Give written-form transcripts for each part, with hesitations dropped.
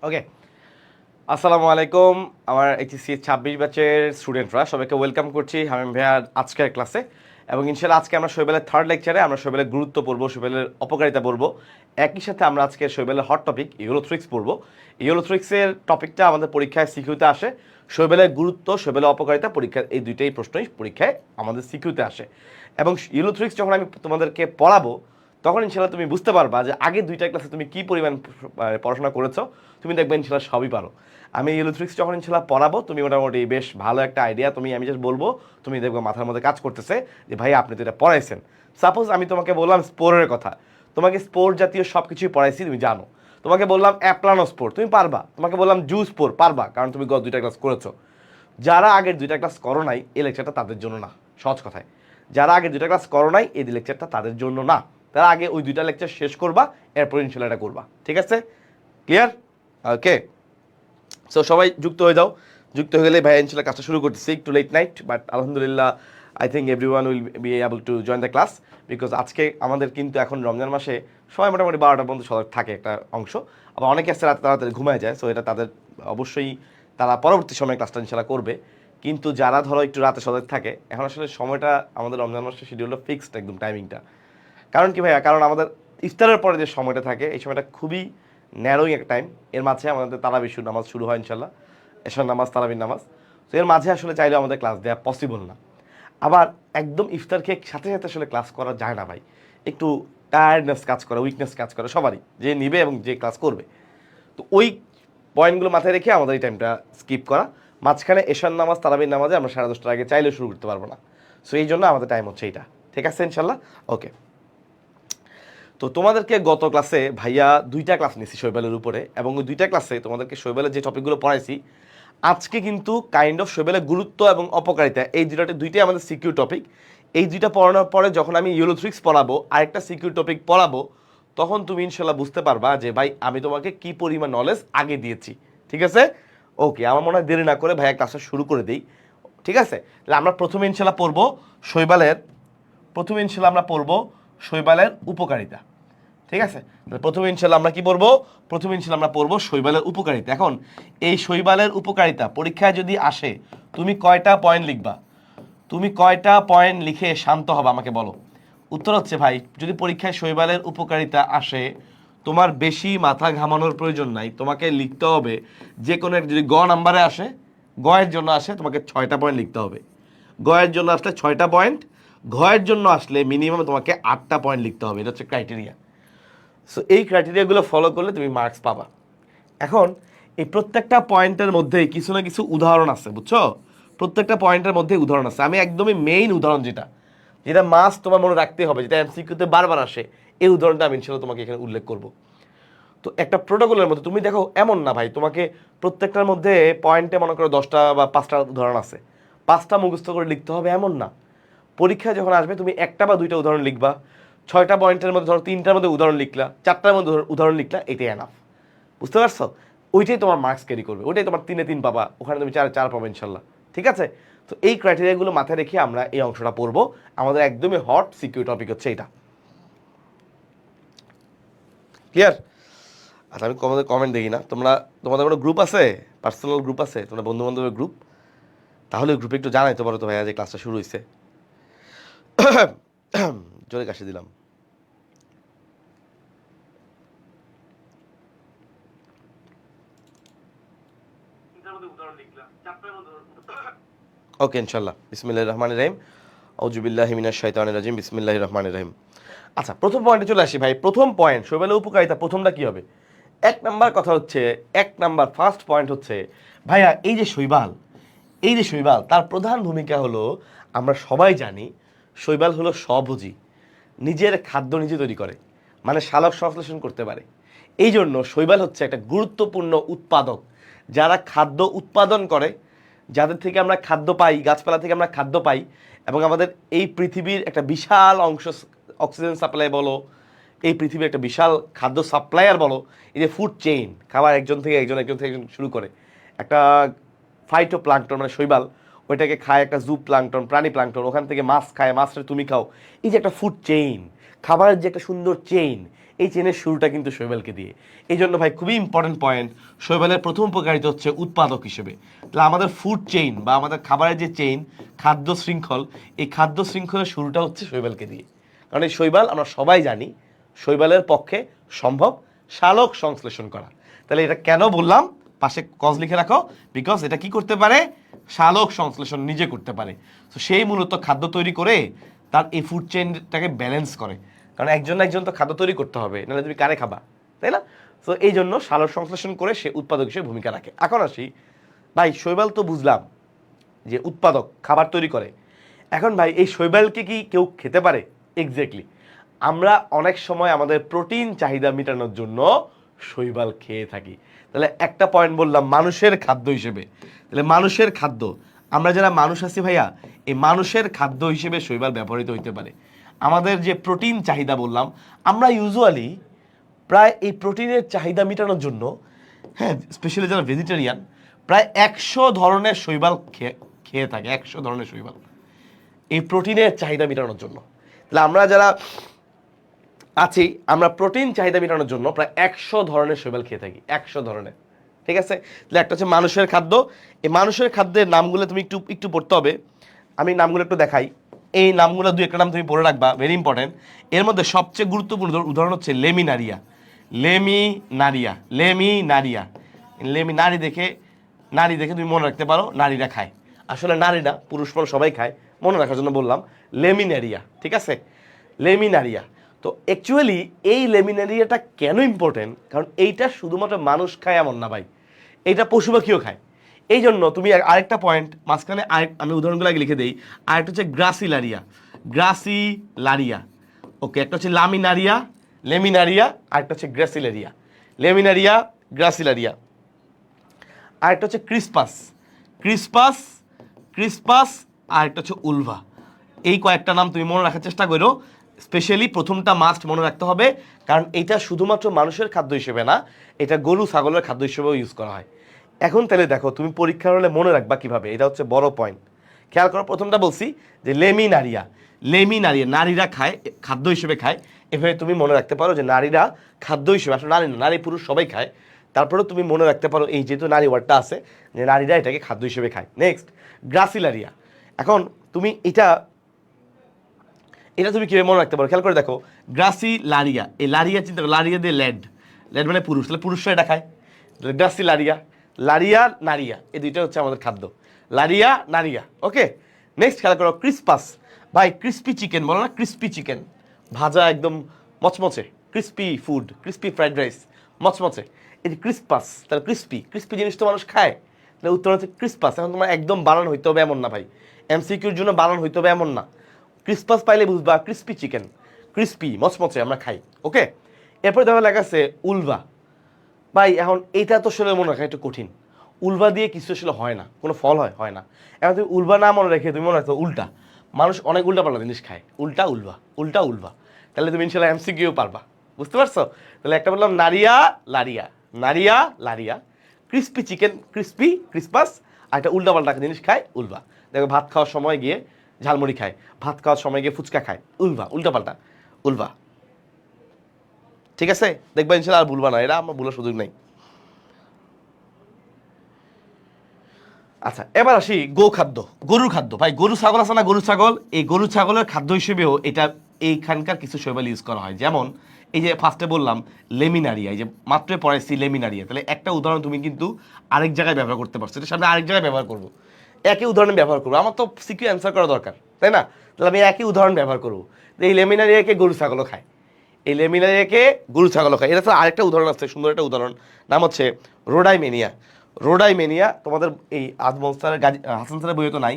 ওকে, আসসালামু আলাইকুম। আমার এইচএসসি 26 ব্যাচের স্টুডেন্টরা সবাইকে ওয়েলকাম করছি হামিম ভাইয়ার আজকের ক্লাসে। এবং ইনশাল্লাহ আজকে আমরা শৈবালের থার্ড লেকচারে আমরা শৈবালের গুরুত্ব পড়বো, শৈবালের অপকারিতা পড়বো। একই সাথে আমরা আজকে শৈবালের হট টপিক ইউরোথ্রিক্স পড়বো। ইউরোথ্রিক্সের টপিকটা আমাদের পরীক্ষায় সিকিউতে আসে। শৈবালের গুরুত্ব, শৈবালের অপকারিতা পরীক্ষার এই দুইটাই প্রশ্নই পরীক্ষায় আমাদের সিকিউতে আসে। এবং ইউরোথ্রিক্স যখন আমি তোমাদেরকে পড়াবো তখন ইনশাল্লাহ তুমি বুঝতে পারবা যে আগে দুইটা ক্লাসে তুমি কী পরিমাণ পড়াশোনা করেছো, তুমি দেখবে ইনশাল্লাহ সবই পারো। আমি ইউরোথ্রিক্স যখন ইনশাল্লাহ পড়াবো তুমি মোটামুটি বেশ ভালো একটা আইডিয়া, আমি জাস্ট বলবো, তুমি দেখবে মাথার মধ্যে কাজ করতেছে যে ভাই আপনি তো এটা পড়াইছেন। সাপোজ আমি তোমাকে বললাম স্পোরের কথা, তোমাকে স্পোর জাতীয় সব কিছুই পড়াইছি, তুমি জানো। তোমাকে বললাম অ্যাপ্লানোস্পোর, তুমি পারবা। তোমাকে বললাম জুস্পোর, পারবা, কারণ তুমি দুইটা ক্লাস করেছো। যারা আগের দুইটা ক্লাস করো নাই এই লেকচারটা তাদের জন্য না। সহজ কথায়, যারা আগের দুইটা ক্লাস করো নাই এই লেকচারটা তাদের জন্য না। তারা আগে ওই দুইটা লেকচার শেষ করবা, এরপর ইনশাল্লাহ এটা করবা। ঠিক আছে? ক্লিয়ার? ওকে, সো সবাই যুক্ত হয়ে যাও। যুক্ত হয়ে গেলে ভাই ইনশাল্লাহ কাজটা শুরু করতেছি। একটু লেট নাইট, বাট আলহামদুলিল্লাহ I think everyone will be able to join the class. Because আজকে আমাদের কিন্তু এখন রমজান মাসে সবাই মোটামুটি 12টা পর্যন্ত সজাগ থাকে একটা অংশ। আবার অনেকে আসছে রাতে তাড়াতাড়ি ঘুমায় যায়, সো এটা তাদের অবশ্যই তারা পরবর্তী সময় ক্লাসটা ইনশাল্লাহ করবে। কিন্তু যারা ধরো একটু রাতে সজাগ থাকে, এখন আসলে সময়টা আমাদের রমজান মাসের শিডিউলটা ফিক্সড একদম টাইমিংটা। কারণ কি ভাইয়া, কারণ আমাদের ইফতারের পরে যে সময়টা থাকে এই সময়টা খুবই ন্যারোইং একটা টাইম। এর মাঝে আমাদের তারাবি নামাজ শুরু হয় ইনশাল্লাহ, এশার নামাজ, তারাবির নামাজ। তো এর মাঝে আসলে চাইলেও আমাদের ক্লাস দেওয়া পসিবল না। আবার একদম ইফতার খেয়ে সাথে সাথে আসলে ক্লাস করা যায় না ভাই। একটু টায়ার্ডনেস কাজ করে, উইকনেস কাজ করে সবারই, যে নিবে এবং যে ক্লাস করবে। তো ওই পয়েন্টগুলো মাথায় রেখে আমাদের এই টাইমটা স্কিপ করা। মাঝখানে এশার নামাজ, তারাবির নামাজে আমরা 10:30টার আগে চাইলেও শুরু করতে পারবো না। সো এই জন্য আমাদের টাইম হচ্ছে এইটা। ঠিক আছে ইনশাল্লাহ? ওকে, তো তোমাদেরকে গত ক্লাসে ভাইয়া দুইটা ক্লাস নিয়েছি শৈবালের উপরে, এবং ওই দুইটা ক্লাসে তোমাদেরকে শৈবালের যে টপিকগুলো পড়াইছি, আজকে কিন্তু কাইন্ড অফ শৈবালের গুরুত্ব এবং অপকারিতা এই দুইটাই আমাদের সিকিউর টপিক। এই দুইটা পড়ানোর পরে যখন আমি ইউরোথ্রিক্স পড়াবো, আরেকটা সিকিউর টপিক পড়াবো, তখন তুমি ইনশাল্লাহ বুঝতে পারবা যে ভাই আমি তোমাকে কি পরিমাণ নলেজ আগে দিয়েছি। ঠিক আছে? ওকে, আমার মনে হয় দেরি না করে ভাইয়া ক্লাসটা শুরু করে দিই। ঠিক আছে? তাহলে আমরা প্রথমে ইনশাল্লাহ পড়বো শৈবালের উপকারিতা। ঠিক আছে? প্রথমে ইনশাল্লাহ আমরা কি পড়বো? প্রথমে ইনশাল্লাহ আমরা পড়বো শৈবালের উপকারিতা। এখন এই শৈবালের উপকারিতা পরীক্ষায় যদি আসে, তুমি কয়টা পয়েন্ট লিখবা? তুমি কয়টা পয়েন্ট লিখে শান্ত হবে আমাকে বলো। উত্তর হচ্ছে ভাই, যদি পরীক্ষায় শৈবালের উপকারিতা আসে, তোমার বেশি মাথা ঘামানোর প্রয়োজন নাই। তোমাকে লিখতে হবে যে কোনো যদি গ নাম্বারে আসে, গয়ের জন্য আসে তোমাকে 6টা পয়েন্ট লিখতে হবে। গয়ের জন্য আসলে 6টা পয়েন্ট, ঘয়ের জন্য আসলে মিনিমাম তোমাকে 8টা পয়েন্ট লিখতে হবে। এটা হচ্ছে ক্রাইটেরিয়া। সো এই ক্রাইটেরিয়াগুলো ফলো করলে তুমি মার্কস পাবা। এখন এই প্রত্যেকটা পয়েন্টের মধ্যেই কিছু না কিছু উদাহরণ আছে, বুঝছো? প্রত্যেকটা পয়েন্টের মধ্যে উদাহরণ আছে। আমি একদমই মেইন উদাহরণ যেটা যেটা মাস্ট তোমার মনে রাখতে হবে, যেটা এমসিকিউতে বারবার আসে, এই উদাহরণটা আমি ইনশাল্লাহ তোমাকে এখানে উল্লেখ করব। তো একটা প্রোটোকলের মধ্যে তুমি দেখো, এমন না ভাই তোমাকে প্রত্যেকটার মধ্যে পয়েন্টে মনে করো 10টা বা 5টা উদাহরণ আছে, 5টা মুখস্থ করে লিখতে হবে এমন না। পরীক্ষায় যখন আসবে তুমি 1টা বা 2টা উদাহরণ লিখবা। 6টা পয়েন্টের মধ্যে ধরো 3টার মধ্যে উদাহরণ লিখলা, 4টার মধ্যে উদাহরণ লিখলা, এটাই এনাফ। বুঝতে পারছো? ওইটাই তোমার মার্কস ক্যারি করবে, ওইটাই তোমার 3-এ 3 পাবা, ওখানে তুমি 4-এ 4 পাবা ইনশাল্লাহ। ঠিক আছে? তো এই ক্রাইটেরিয়াগুলো মাথায় রেখে আমরা এই অংশটা পড়বো। আমাদের একদমই হট সিকিউর টপিক হচ্ছে এটা। ক্লিয়ার? আচ্ছা, আমি তোমাদের কমেন্ট দেখি না। তোমাদের কোনো গ্রুপ আছে? পার্সোনাল গ্রুপ আছে? তোমরা বন্ধু বান্ধবের গ্রুপ? তাহলে গ্রুপে একটু জানাইতে পারো তো ভাইয়া যে ক্লাসটা শুরু হয়েছে। জোরে কাশি দিলাম। ওকে ইনশাল্লাহ। বিসমিল্লাহির রহমানির রহিম। আউযুবিল্লাহি মিনাশ শাইতানির রাজিম। বিসমিল্লাহির রহমানির রহিম। আচ্ছা, প্রথম পয়েন্টে চলে আসি ভাই। প্রথম পয়েন্ট শৈবালের উপকারিতা, প্রথমটা কি হবে? 1 নাম্বার কথা হচ্ছে, 1 নাম্বার ফার্স্ট পয়েন্ট হচ্ছে ভাইয়া এই যে শৈবাল তার প্রধান ভূমিকা হলো, আমরা সবাই জানি শৈবাল হলো স্বভোজী, নিজের খাদ্য নিজে তৈরি করে, মানে সালোক সংশ্লেষণ করতে পারে। এই জন্য শৈবাল হচ্ছে একটা গুরুত্বপূর্ণ উৎপাদক। যারা খাদ্য উৎপাদন করে, যাদের থেকে আমরা খাদ্য পাই, গাছপালা থেকে আমরা খাদ্য পাই, এবং আমাদের এই পৃথিবীর একটা বিশাল অংশ অক্সিজেন সাপ্লাই বলো, এই পৃথিবীর একটা বিশাল খাদ্য সাপ্লায়ার বলো, এই যে ফুড চেইন, খাবার একজন থেকে একজন শুরু করে একটা ফাইটো প্লাঙ্কটন মানে শৈবাল, ওইটাকে খায় একটা জু প্লাঙ্কটন, প্রাণী প্লাঙ্কটন, ওখান থেকে মাছ খায়, মাছটা তুমি খাও। এই যে একটা ফুড চেইন, খাবারের যে একটা সুন্দর চেইন, এই চেনের শুরুটা কিন্তু শৈবালকে দিয়ে। এই জন্য ভাই খুবই ইম্পর্টেন্ট পয়েন্ট, শৈবালের প্রথম উপকারিতা হচ্ছে উৎপাদক হিসেবে। তাহলে আমাদের ফুড চেইন বা আমাদের খাবারের যে চেইন, খাদ্য শৃঙ্খল, এই খাদ্য শৃঙ্খলের শুরুটা হচ্ছে শৈবালকে দিয়ে। কারণ এই শৈবাল আমরা সবাই জানি শৈবালের পক্ষে সম্ভব সালোক সংশ্লেষণ করা। তাহলে এটা কেন বললাম, পাশে কজ লিখে রাখো, বিকজ এটা কি করতে পারে, সালোক সংশ্লেষণ নিজে করতে পারে। তো সেই মূলত খাদ্য তৈরি করে তার এই ফুড চেইনটাকে ব্যালেন্স করে। কারণ একজন একজন তো খাদ্য তৈরি করতে হবে, নাহলে তুমি কারে খাবা, তাই না? তো এই জন্য সালোক সংশ্লেষণ করে সে উৎপাদক হিসেবে ভূমিকা রাখে। এখন আসি ভাই, শৈবাল তো বুঝলাম যে উৎপাদক, খাবার তৈরি করে। এখন ভাই এই শৈবালকে কি কেউ খেতে পারে? এক্স্যাক্টলি, আমরা অনেক সময় আমাদের প্রোটিন চাহিদা মেটানোর জন্য শৈবাল খেয়ে থাকি। তাহলে একটা পয়েন্ট বললাম মানুষের খাদ্য হিসেবে। তাহলে মানুষের খাদ্য, আমরা যারা মানুষ আছি ভাইয়া, এই মানুষের খাদ্য হিসেবে শৈবাল ব্যবহৃত হইতে পারে। আমাদের যে প্রোটিন চাহিদা বললাম, আমরা ইউজুয়ালি প্রায় এই প্রোটিনের চাহিদা মেটানোর জন্য, হ্যাঁ স্পেশালি যারা ভেজিটেরিয়ান, প্রায় 100 ধরনের শৈবাল খেয়ে থাকে, 100 ধরনের শৈবাল এই প্রোটিনের চাহিদা মেটানোর জন্য। তাহলে আমরা যারা আছি, আমরা প্রোটিন চাহিদা মেটানোর জন্য প্রায় 100 ধরনের শৈবাল খেয়ে থাকি, 100 ধরনের। ঠিক আছে, তাহলে একটা হচ্ছে মানুষের খাদ্য। এই মানুষের খাদ্যের নামগুলো তুমি একটু একটু পড়তে হবে, আমি নামগুলো একটু দেখাই। এই নামগুলো দুই একটা নাম তুমি পড়ে রাখবা, ভেরি ইম্পর্টেন্ট। এর মধ্যে সবচেয়ে গুরুত্বপূর্ণ উদাহরণ হচ্ছে লেমিনারিয়া। লেমিনারিয়া, লেমিনারিয়া, নারী দেখে, নারী দেখে তুমি মনে রাখতে পারো নারীরা খায়। আসলে নারী না, পুরুষ মানুষ সবাই খায়, মনে রাখার জন্য বললাম লেমিনারিয়া। ঠিক আছে, লেমিনারিয়া। তো অ্যাকচুয়ালি এই লেমিনারিয়াটা কেন ইম্পর্টেন্ট, কারণ এইটা শুধুমাত্র মানুষ খায় এমন না ভাই, এইটা পশু পাখিও খায়। এই জন্য তুমি আরেকটা পয়েন্ট মাঝখানে আমি উদাহরণগুলো আগে লিখে দিই। আরেকটা হচ্ছে গ্রাসিলারিয়া, গ্রাসিলারিয়া, ওকে। একটা হচ্ছে লামিনারিয়া, লেমিনারিয়া, আরেকটা হচ্ছে গ্রাসিলারিয়া, লেমিনারিয়া, গ্রাসিলারিয়া। আরেকটা হচ্ছে ক্রিসপাস, ক্রিসপাস, ক্রিসপাস, আরেকটা হচ্ছে উলভা। এই কয়েকটা নাম তুমি মনে রাখার চেষ্টা করো। স্পেশালি প্রথমটা মাস্ট মনে রাখতে হবে, কারণ এটা শুধুমাত্র মানুষের খাদ্য হিসেবে না, এটা গরু ছাগলের খাদ্য হিসেবেও ইউজ করা হয়। এখন তাহলে দেখো তুমি পরীক্ষার হলে মনে রাখবা কিভাবে, এটা হচ্ছে বড় পয়েন্ট। খেয়াল করো, প্রথমটা বলছি যে লেমিনারিয়া, লেমিনারিয়া নারীরা খায়, খাদ্য হিসেবে খায়। এভাবে তুমি মনে রাখতে পারো যে নারীরা খাদ্য হিসেবে, আসলে নারী না, নারী পুরুষ সবাই খায়। তারপরেও তুমি মনে রাখতে পারো এই যেহেতু নারী ওয়ার্ডটা আছে, যে নারীরা এটাকে খাদ্য হিসেবে খায়। নেক্সট গ্রাসিলারিয়া। এখন তুমি এটা তুমি কীভাবে মনে রাখতে পারো, খেয়াল করে দেখো। গ্রাসিলারিয়া, এই লারিয়া চিন্তা করো, লারিয়া দিয়ে ল্যাড, ল্যাড মানে পুরুষ, তাহলে পুরুষরা এটা খায়। গ্রাসিলারিয়া, লারিয়া, নারিয়া, এই দুইটা হচ্ছে আমাদের খাদ্য, লারিয়া, নারিয়া। ওকে, নেক্সট খেয়াল করো ক্রিসপাস। ভাই ক্রিস্পি চিকেন বলো না, ক্রিস্পি চিকেন, ভাজা একদম মচমচে, crispy food, crispy fried rice, মচমচে, এই যে ক্রিসপাস। তাহলে ক্রিস্পি, ক্রিস্পি জিনিস তো মানুষ খায়, তাহলে উত্তর হচ্ছে ক্রিসপাস। এখন তোমার একদম বানান হইতে হবে এমন না ভাই, এমসিকিউর জন্য বানান হইতে হবে এমন না। ক্রিসপাস পাইলে বুঝবা ক্রিস্পি চিকেন, ক্রিস্পি মচমচে আমরা খাই। ওকে, এরপরে দেখা লেখা আছে উলভা। ভাই এখন এইটা তো আসলে মনে রাখা একটু কঠিন, উলভা দিয়ে কিছু আসলে হয় না, কোনো ফল হয় না। এখন তুমি উলভা না মনে রেখে তুমি মনে রাখছো উল্টা, মানুষ অনেক উল্টা পাল্টা জিনিস খায়, উল্টা উলভা, উল্টা উলভা। তাহলে তুমি ইনশাল্লাহ এমসিকিউ পারবা, বুঝতে পারছো? তাহলে একটা বললাম নারিয়া, লারিয়া, নারিয়া, লারিয়া, ক্রিস্পি চিকেন, ক্রিস্পি, ক্রিসপাস, আর একটা উল্টা পাল্টা জিনিস খায় উলভা। দেখো ভাত খাওয়ার সময় গিয়ে ঝালমুড়ি খায়, ভাত খাওয়ার সময় গিয়ে ফুচকা খায়, উলভা, উল্টা পাল্টা উলভা। ঠিক আছে, দেখবা ইনশাল্লাহ আর ভুলবা না, এটা আমার ভুলার সুযোগ নেই। আচ্ছা, এবার আসি গোখাদ্য, গরুর খাদ্য। ভাই গরু ছাগল আছে না, গরু ছাগল, এই গরু ছাগলের খাদ্য হিসেবেও এটা এইখানকার কিছু শৈবাল ইউজ করা হয়। যেমন এই যে ফার্স্টে বললাম লেমিনারিয়া, এই যে মাত্র পড়াইছি লেমিনারিয়া, তাহলে একটা উদাহরণ তুমি কিন্তু আরেক জায়গায় ব্যবহার করতে পারছো, এটা সামনে আরেক জায়গায় ব্যবহার করবো, একই উদাহরণ ব্যবহার করবো। আমার তো সিকিউ অ্যান্সার করা দরকার, তাই না? তাহলে আমি একই উদাহরণ ব্যবহার করবো। এই লেমিনারিয়াকে গরু ছাগলও খায়, এই লেমিনারিয়াকে গরু ছাগলও খায়। এটা তো আরেকটা উদাহরণ আছে, সুন্দর একটা উদাহরণ, নাম হচ্ছে রোডাইমেনিয়া। রোডাইমেনিয়া তোমাদের এই আজমল স্যারের হাসান স্যারের বইয়ে তো নাই,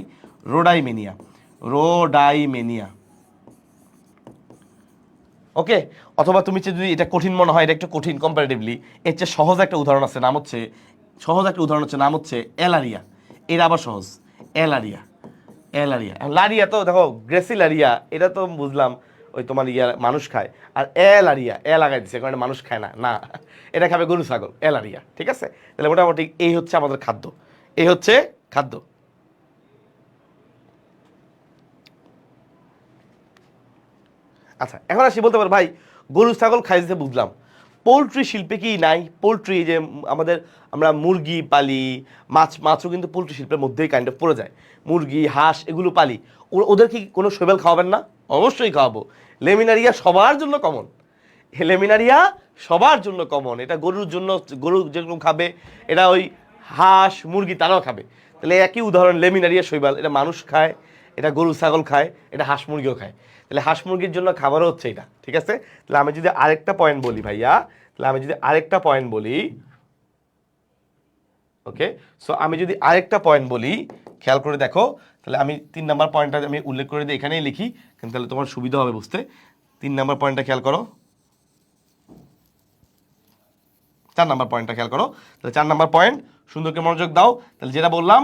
রোডাইমেনিয়া, রোডাইমেনিয়া। ওকে, অথবা তুমি যদি এটা কঠিন মনে হয়, এটা একটু কঠিন কম্পারেটিভলি, এর চেয়ে সহজ একটা উদাহরণ আছে, নাম হচ্ছে, সহজ একটা উদাহরণ হচ্ছে নাম হচ্ছে এলারিয়া। এর আবার সহজ, এলারিয়া, এলারিয়া। লারিয়া তো দেখো গ্রেসিলারিয়া, এটা তো বুঝলাম ওই তোমার ইয়া মানুষ খায়, আর এলারিয়া এ লাগাই দিচ্ছে কারণ মানুষ খায় না, না এটা খাবে গরু ছাগল, এলারিয়া। ঠিক আছে, তাহলে মোটামুটি এই হচ্ছে আমাদের খাদ্য, এই হচ্ছে খাদ্য। আচ্ছা, এখন আসি বলতে পারো ভাই গরু ছাগল খাইছে বুঝলাম, পোলট্রি শিল্পে কি নাই? পোলট্রি যে আমরা মুরগি পালি, মাছও কিন্তু পোলট্রি শিল্পের মধ্যেই কাইন্ড অফ পড়ে যায়। মুরগি, হাঁস এগুলো পালি, ওদের কি কোনো শৈবাল খাওয়াবেন না? অবশ্যই খাওয়াবো। লেমিনারিয়া সবার জন্য কমন, লেমিনারিয়া সবার জন্য কমন। এটা গরুর জন্য, গরু যেরকম খাবে এটা ওই হাঁস মুরগি তারাও খাবে। তাহলে একই উদাহরণ, লেমিনারিয়া শৈবাল, এটা মানুষ খায়, এটা গরু ছাগল খায়, এটা হাঁস মুরগিও খায়। তাহলে হাঁস মুরগির জন্য খাবারও হচ্ছে এটা, ঠিক আছে? তাহলে আমি যদি আরেকটা পয়েন্ট বলি ভাইয়া, তাহলে আমি যদি আরেকটা পয়েন্ট বলি, ওকে, সো আমি যদি আরেকটা পয়েন্ট বলি, খেয়াল করে দেখো, তাহলে আমি 3 নাম্বার পয়েন্টটা আমি উল্লেখ করে দিই, এখানেই লিখি, কিন্তু তাহলে তোমার সুবিধা হবে বুঝতে। 3 নাম্বার পয়েন্টটা খেয়াল করো, 4 নাম্বার পয়েন্টটা খেয়াল করো। তাহলে 4 নাম্বার পয়েন্ট, সুন্দর করে মনোযোগ দাও। তাহলে যেটা বললাম,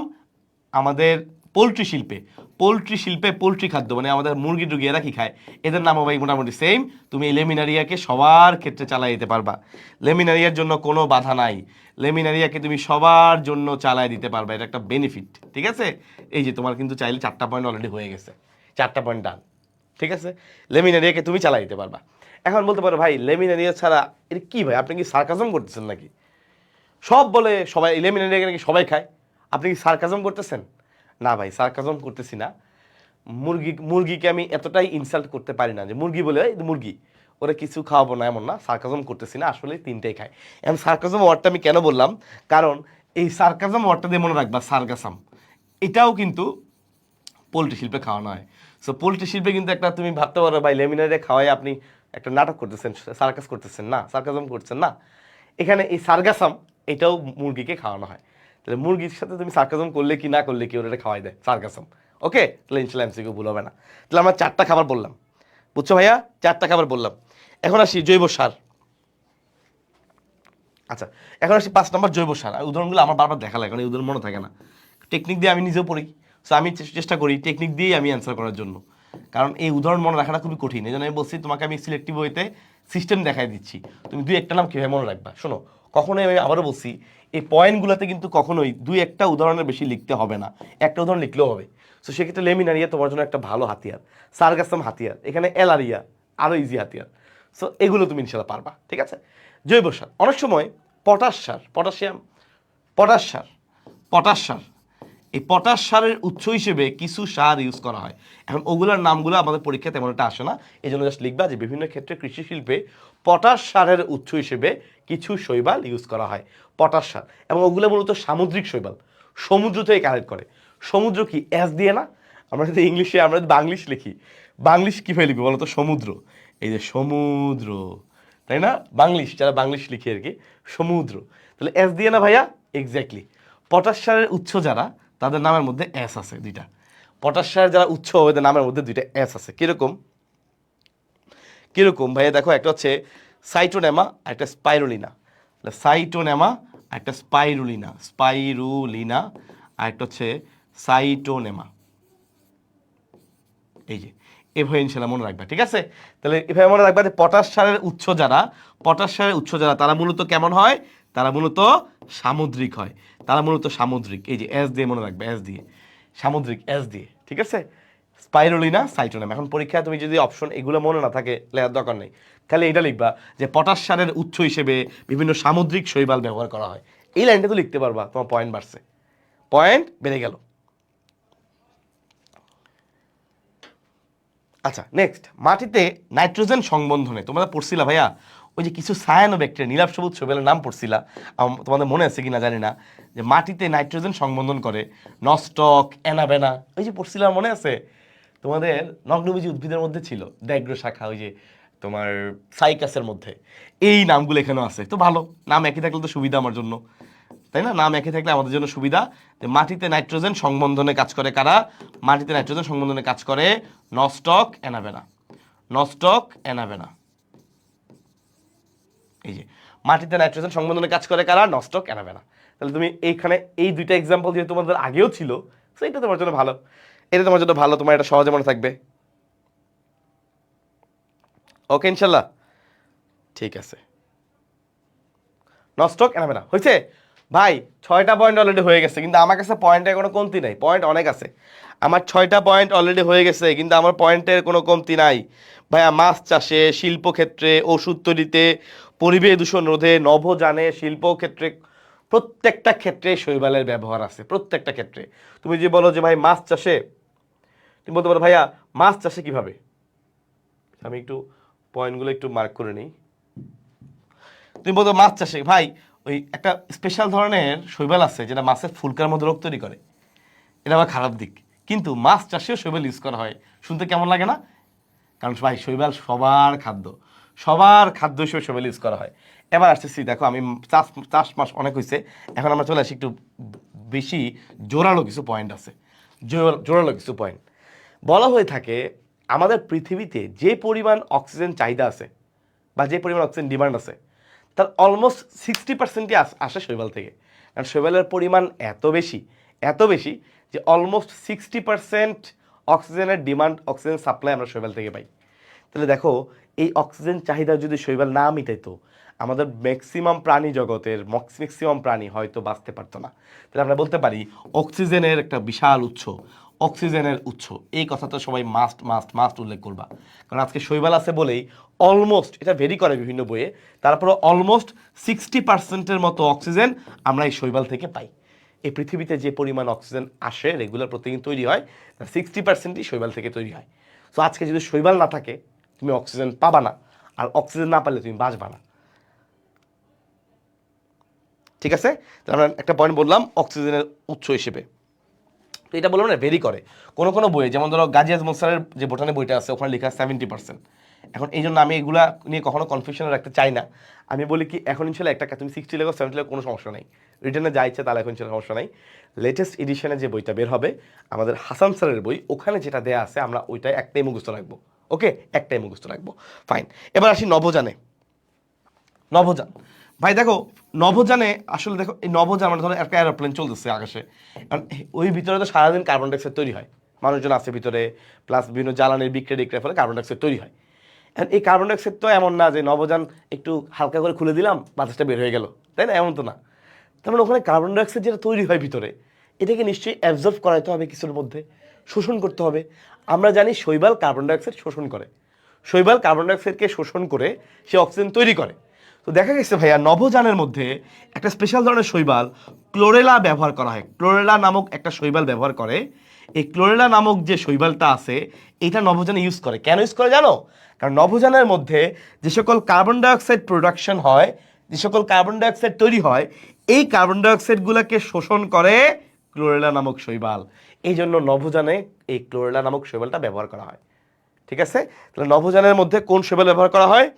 আমাদের পোলট্রি শিল্পে পোলট্রি খাদ্য মানে আমাদের মুরগি টুরগি এরা কি খায়, এদের নামও ভাই মোটামুটি সেম। তুমি এই লেমিনারিয়াকে সবার ক্ষেত্রে চালাই দিতে পারবা, লেমিনারিয়ার জন্য কোনো বাধা নাই, লেমিনারিয়াকে তুমি সবার জন্য চালাই দিতে পারবা, এটা একটা বেনিফিট, ঠিক আছে? এই যে তোমার কিন্তু চাইলে 4টা পয়েন্ট অলরেডি হয়ে গেছে, 4টা পয়েন্ট ডান, ঠিক আছে? লেমিনারিয়াকে তুমি চালাই দিতে পারবা। এখন বলতে পারো ভাই লেমিনারিয়া ছাড়া এটা কি ভাই, আপনি কি সার্কাজম করতেছেন নাকি? সব বলে সবাই লেমিনারিয়া নাকি সবাই খায়, আপনি কি সার্কাজম করতেছেন? না ভাই, সার্কাজম করতেছি না। মুরগিকে আমি এতটাই ইনসাল্ট করতে পারি না যে মুরগি বলে মুরগি ওরা কিছু খাওয়াবো না, এমন না, সার্কাজম করতেছি না, আসলে 3টাই খায়। এখন সার্কাজম ওয়ার্ডটা আমি কেন বললাম, কারণ এই সার্কাজম ওয়ার্ডটা দিয়ে মনে রাখবা, সার্গাসাম এটাও কিন্তু পোলট্রি শিল্পে খাওয়ানো হয়। সো পোলট্রি শিল্পে কিন্তু একটা, তুমি ভাবতে পারো ভাই লেমিনারিয়া খাওয়াই আপনি একটা নাটক করতেছেন, সার্কাস করতেছেন না, সার্কাজম করছেন না। এখানে এই সার্গাসাম এটাও মুরগিকে খাওয়ানো হয়। তাহলে মুরগির সাথে তুমি সার্কাজম করলে কি না করলে কি ওরা খাওয়াই দেয় সার্গাসাম, ওকে? তাহলে ইনশাল্লাহ এমসিকিউ ভুল হবে না। তাহলে আমরা 4টা খাবার বললাম, বুঝছো ভাইয়া? 4টা খাবার বললাম। এখন আসি জৈব সার। আচ্ছা, এখন আসি 5 নম্বর জৈব সার। উদাহরণগুলো আমার বারবার দেখা লাগে, কারণ এই উদাহরণ মনে থাকে না, টেকনিক দিয়ে আমি নিজেও পড়ি। সো আমি চেষ্টা করি টেকনিক দিয়েই আমি অ্যান্সার করার জন্য, কারণ এই উদাহরণ মনে রাখাটা খুবই কঠিন। এই জন্য আমি বলছি তোমাকে আমি সিলেক্টিভ ওয়েতে সিস্টেম দেখাই দিচ্ছি, তুমি 2-1টা নাম কীভাবে মনে রাখবা। শোনো, কখনোই আমি আবারও বলছি, এই পয়েন্টগুলোতে কিন্তু কখনোই 2-1টা উদাহরণের বেশি লিখতে হবে না, একটা উদাহরণ লিখলেও হবে। সো সেক্ষেত্রে লেমিনারিয়া তোমার জন্য একটা ভালো হাতিয়ার, সার্গাসাম হাতিয়ার, এখানে এলারিয়া আরও ইজি হাতিয়ার। সো এগুলো তুমি ইনশাল্লাহ পারবা, ঠিক আছে? জৈব সার, অনেক সময় পটাশ সার, পটাশ সার, পটাশ সার, এই পটাশ সারের উৎস হিসেবে কিছু সার ইউজ করা হয়। এখন ওগুলোর নামগুলো আমাদের পরীক্ষা তেমন একটা আসে না, এই জন্য জাস্ট লিখবা যে বিভিন্ন ক্ষেত্রে কৃষি শিল্পে পটাশ সারের উৎস হিসেবে কিছু শৈবাল ইউজ করা হয়, পটাশ সার। এবং ওগুলো মূলত সামুদ্রিক শৈবাল, সমুদ্র থেকে কালেক্ট করে। সমুদ্র কি এস দিয়ে না? আমরা যদি ইংলিশে, আমরা যদি বাংলিশ লিখি, বাংলিশ কীভাবে লিখবো বলো তো? সমুদ্র, এই যে সমুদ্র, তাই না? বাংলিশ, যারা বাংলিশ লিখি আর কি, সমুদ্র। তাহলে এস দিয়ে না ভাইয়া? এক্স্যাক্টলি। পটাশ সারের উৎস যারা, তাদের নামের মধ্যে এস আছে 2টা। পটাশ সারের যারা উৎস, ওদের নামের মধ্যে 2টা এস আছে। কিরকম কিরকম ভাইয়া? দেখো, একটা হচ্ছে সাইটোনেমা, একটা স্পাইরুলিনা। সাইটোনেমা, একটা স্পাইরুলিনা, আর একটা হচ্ছে সাইটোনেমা। এই যে এভাবে ইনশাল্লাহ মনে রাখবা, ঠিক আছে? তাহলে এভাবে মনে রাখবা যে পটাশ সারের উৎস যারা, তারা মূলত কেমন হয়? তারা মূলত সামুদ্রিক হয়, তারা মূলত সামুদ্রিক। এই যে এস দিয়ে মনে রাখবে, এস দিয়ে সামুদ্রিক, এস দিয়ে, ঠিক আছে? স্পাইরুলিনা, সাইটোনেমা। এখন পরীক্ষায় তুমি যদি অপশন এগুলো মনে না থাকে, লেখার দরকার নেই, খালি এটা লিখবা যে পটাশ সারের উৎস হিসেবে বিভিন্ন সামুদ্রিক শৈবাল ব্যবহার করা হয়। এই লাইনটা তো লিখতে পারবা, তোমার পয়েন্ট বাড়ছে, পয়েন্ট বেড়ে গেল। আচ্ছা, নেক্সট, মাটিতে নাইট্রোজেন সংবন্ধনে তোমরা পড়ছিলা ভাইয়া, ওই যে কিছু সায়ানোব্যাকটেরিয়া, নীলাভ সবুজ শৈবালের নাম পড়ছিলা, তোমাদের মনে আছে কিনা জানি না, যে মাটিতে নাইট্রোজেন সংবন্ধন করে, নস্টক, অ্যানাবেনা, ওই যে পড়ছিলা, মনে আছে? তোমাদের নগ্নবীজি উদ্ভিদের মধ্যে ছিল দ্যাগ্র শাখা, ওই যে তোমার সাইকাসের মধ্যে, এই নামগুলো এখানেও আছে। তো ভালো, নাম একই থাকলে তো সুবিধা আমার জন্য, তাই না? নাম একই থাকলে আমাদের জন্য সুবিধা। যে মাটিতে নাইট্রোজেন সংবন্ধনে কাজ করে কারা? মাটিতে নাইট্রোজেন সংবন্ধনে কাজ করে নস্টক, অ্যানাবেনা, নস্টক, অ্যানাবেনা। এই যে মাটিতে নাইট্রোজেন সংবন্ধনে কাজ করে কারা? নস্টক, অ্যানাবেনা। তাহলে তুমি এইখানে এই 2টা এক্সাম্পল যেহেতু তোমাদের আগেও ছিল, তো এটা তোমার জন্য ভালো, এটা তোমার জন্য ভালো, তোমার এটা সহজে মনে থাকবে। ওকে ইনশাল্লাহ, ঠিক আছে। নস্টক, অ্যানাবেনা হয়েছে। ভাই 6টা পয়েন্ট অলরেডি হয়ে গেছে, কিন্তু আমার কাছে পয়েন্টের কোনো কমতি নাই, পয়েন্ট অনেক আছে। আমার 6টা পয়েন্ট অলরেডি হয়ে গেছে, কিন্তু আমার পয়েন্টের কোনো কমতি নাই। ভাইয়া মাছ চাষে, শিল্পক্ষেত্রে, ওষুধ তৈরিতে, পরিবেশ দূষণ রোধে, নভোযানে, শিল্পক্ষেত্রে, প্রত্যেকটা ক্ষেত্রে শৈবালের ব্যবহার আছে, প্রত্যেকটা ক্ষেত্রে। তুমি যে বলো যে ভাই মাছ চাষে, তুমি বলতে পারো ভাইয়া মাছ চাষে কিভাবে। আমি একটু পয়েন্টগুলো একটু মার্ক করে নিই। তুমি বলতো মাছ চাষে ভাই ওই একটা স্পেশাল ধরনের শৈবাল আছে যেটা মাছের ফুলকার মধ্যে রোগ তৈরি করে, এটা আবার খারাপ দিক। কিন্তু মাছ চাষেও শৈবাল ইউজ করা হয়, শুনতে কেমন লাগে না? কারণ ভাই শৈবাল সবার খাদ্য, সবার খাদ্য হিসেবে শৈবাল ইউজ করা হয়। এবার আসতেছি, দেখো আমি চাষ চাষ মাস অনেক হয়েছে, এখন আমরা চলে আসি একটু বেশি জোরালো কিছু পয়েন্ট আছে, জোরালো কিছু পয়েন্ট। বলা হয়ে থাকে আমাদের পৃথিবীতে যে পরিমাণ অক্সিজেন চাহিদা আছে বা যে পরিমাণ অক্সিজেন ডিমান্ড আছে, তার অলমোস্ট 60%ই আসে শৈবাল থেকে। কারণ শৈবালের পরিমাণ এত বেশি, এত বেশি যে অলমোস্ট 60% অক্সিজেনের ডিমান্ড, অক্সিজেন সাপ্লাই আমরা শৈবাল থেকে পাই। তাহলে দেখো এই অক্সিজেন চাহিদা যদি শৈবাল না মিটাইতো, আমাদের ম্যাক্সিমাম প্রাণী জগতের ম্যাক্সিমাম প্রাণী হয়তো বাঁচতে পারতো না। তাহলে আমরা বলতে পারি অক্সিজেনের একটা বিশাল উৎস, অক্সিজেনের উৎস, এই কথাটা সবাই মাস্ট মাস্ট মাস্ট উল্লেখ করবা। কারণ আজকে শৈবাল আছে বলেই অলমোস্ট, এটা ভেরি করে বিভিন্ন বইয়ে, তারপরে অলমোস্ট 60%-এর মতো অক্সিজেন আমরা এই শৈবাল থেকে পাই। এই পৃথিবীতে যে পরিমাণ অক্সিজেন আসে রেগুলার প্রতিদিন তৈরি হয়, তার 60%ই শৈবাল থেকে তৈরি হয়। সো আজকে যদি শৈবাল না থাকে তুমি অক্সিজেন পাবা না, আর অক্সিজেন না পারলে তুমি বাঁচবা না। ঠিক আছে, তাহলে আমরা একটা পয়েন্ট বললাম অক্সিজেনের উৎস হিসেবে। তো এটা বললাম না ভেরি করে, কোনো কোনো বইয়ে, যেমন ধরো গাজী আজমল স্যারের যে বোটানি বইটা আছে ওখানে লেখা 70%। এখন এই জন্য আমি এগুলা নিয়ে কখনো কনফিউশনে রাখতে চাই না। আমি বলি কি এখন ইনশাল্লাহ একটা তুমি 60 লেখো 70 লেখো কোনো সমস্যা নাই, রিটার্নে যা ইচ্ছে তাহলে এখন ইনশাল্লাহ সমস্যা নাই। লেটেস্ট এডিশনে যে বইটা বের হবে আমাদের হাসান স্যারের বই, ওখানে যেটা দেয়া আছে আমরা ওইটাই একটাই মুখস্থ রাখবো। ওকে, একটাই মুখস্থ রাখবো, ফাইন। এবার আসি নভোযানে। নভোযান ভাই দেখো, নভোযানে আসলে দেখো এই নভোযান মানে ধরো একটা এরোপ্লেন চলতেছে আকাশে, কারণ ওই ভিতরে তো সারাদিন কার্বন ডাইঅক্সাইড তৈরি হয়, মানুষজন আছে ভিতরে, প্লাস বিভিন্ন জ্বালানির বিক্রিয়া টিক্রিয়ার ফলে কার্বন ডাইঅক্সাইড তৈরি হয়। এখন এই কার্বন ডাইঅক্সাইড তো এমন না যে নভোযান একটু হালকা করে খুলে দিলাম বাতাসটা বের হয়ে গেল, তাই না? এমন তো না। তার মানে ওখানে কার্বন ডাইঅক্সাইড যেটা তৈরি হয় ভিতরে, এটাকে নিশ্চয়ই অ্যাবজর্ব করাইতে হবে কিছুর মধ্যে, শোষণ করতে হবে। আমরা জানি শৈবাল কার্বন ডাইঅক্সাইড শোষণ করে, শৈবাল কার্বন ডাইঅক্সাইডকে শোষণ করে সে অক্সিজেন তৈরি করে। তো দেখা গেছে ভাইয়া নভোযানের মধ্যে একটা স্পেশাল ধরনের শৈবাল ক্লোরেলা ব্যবহার করা হয়, ক্লোরেলা নামক একটা শৈবাল ব্যবহার করে। এই ক্লোরেলা নামক যে শৈবালটা আছে এটা নভোযানে ইউজ করে। কেন ইউজ করে জানো? কারণ নভোযানের মধ্যে যে সকল কার্বন ডাইঅক্সাইড প্রোডাকশন হয়, যে সকল কার্বন ডাইঅক্সাইড তৈরি হয়, এই কার্বন ডাইঅক্সাইডগুলোকে শোষণ করে ক্লোরেলা নামক শৈবাল। এই জন্য নভোযানে এই ক্লোরেলা নামক শৈবালটা ব্যবহার করা হয়। ঠিক আছে, তাহলে নভোযানের মধ্যে কোন শৈবাল ব্যবহার করা হয়?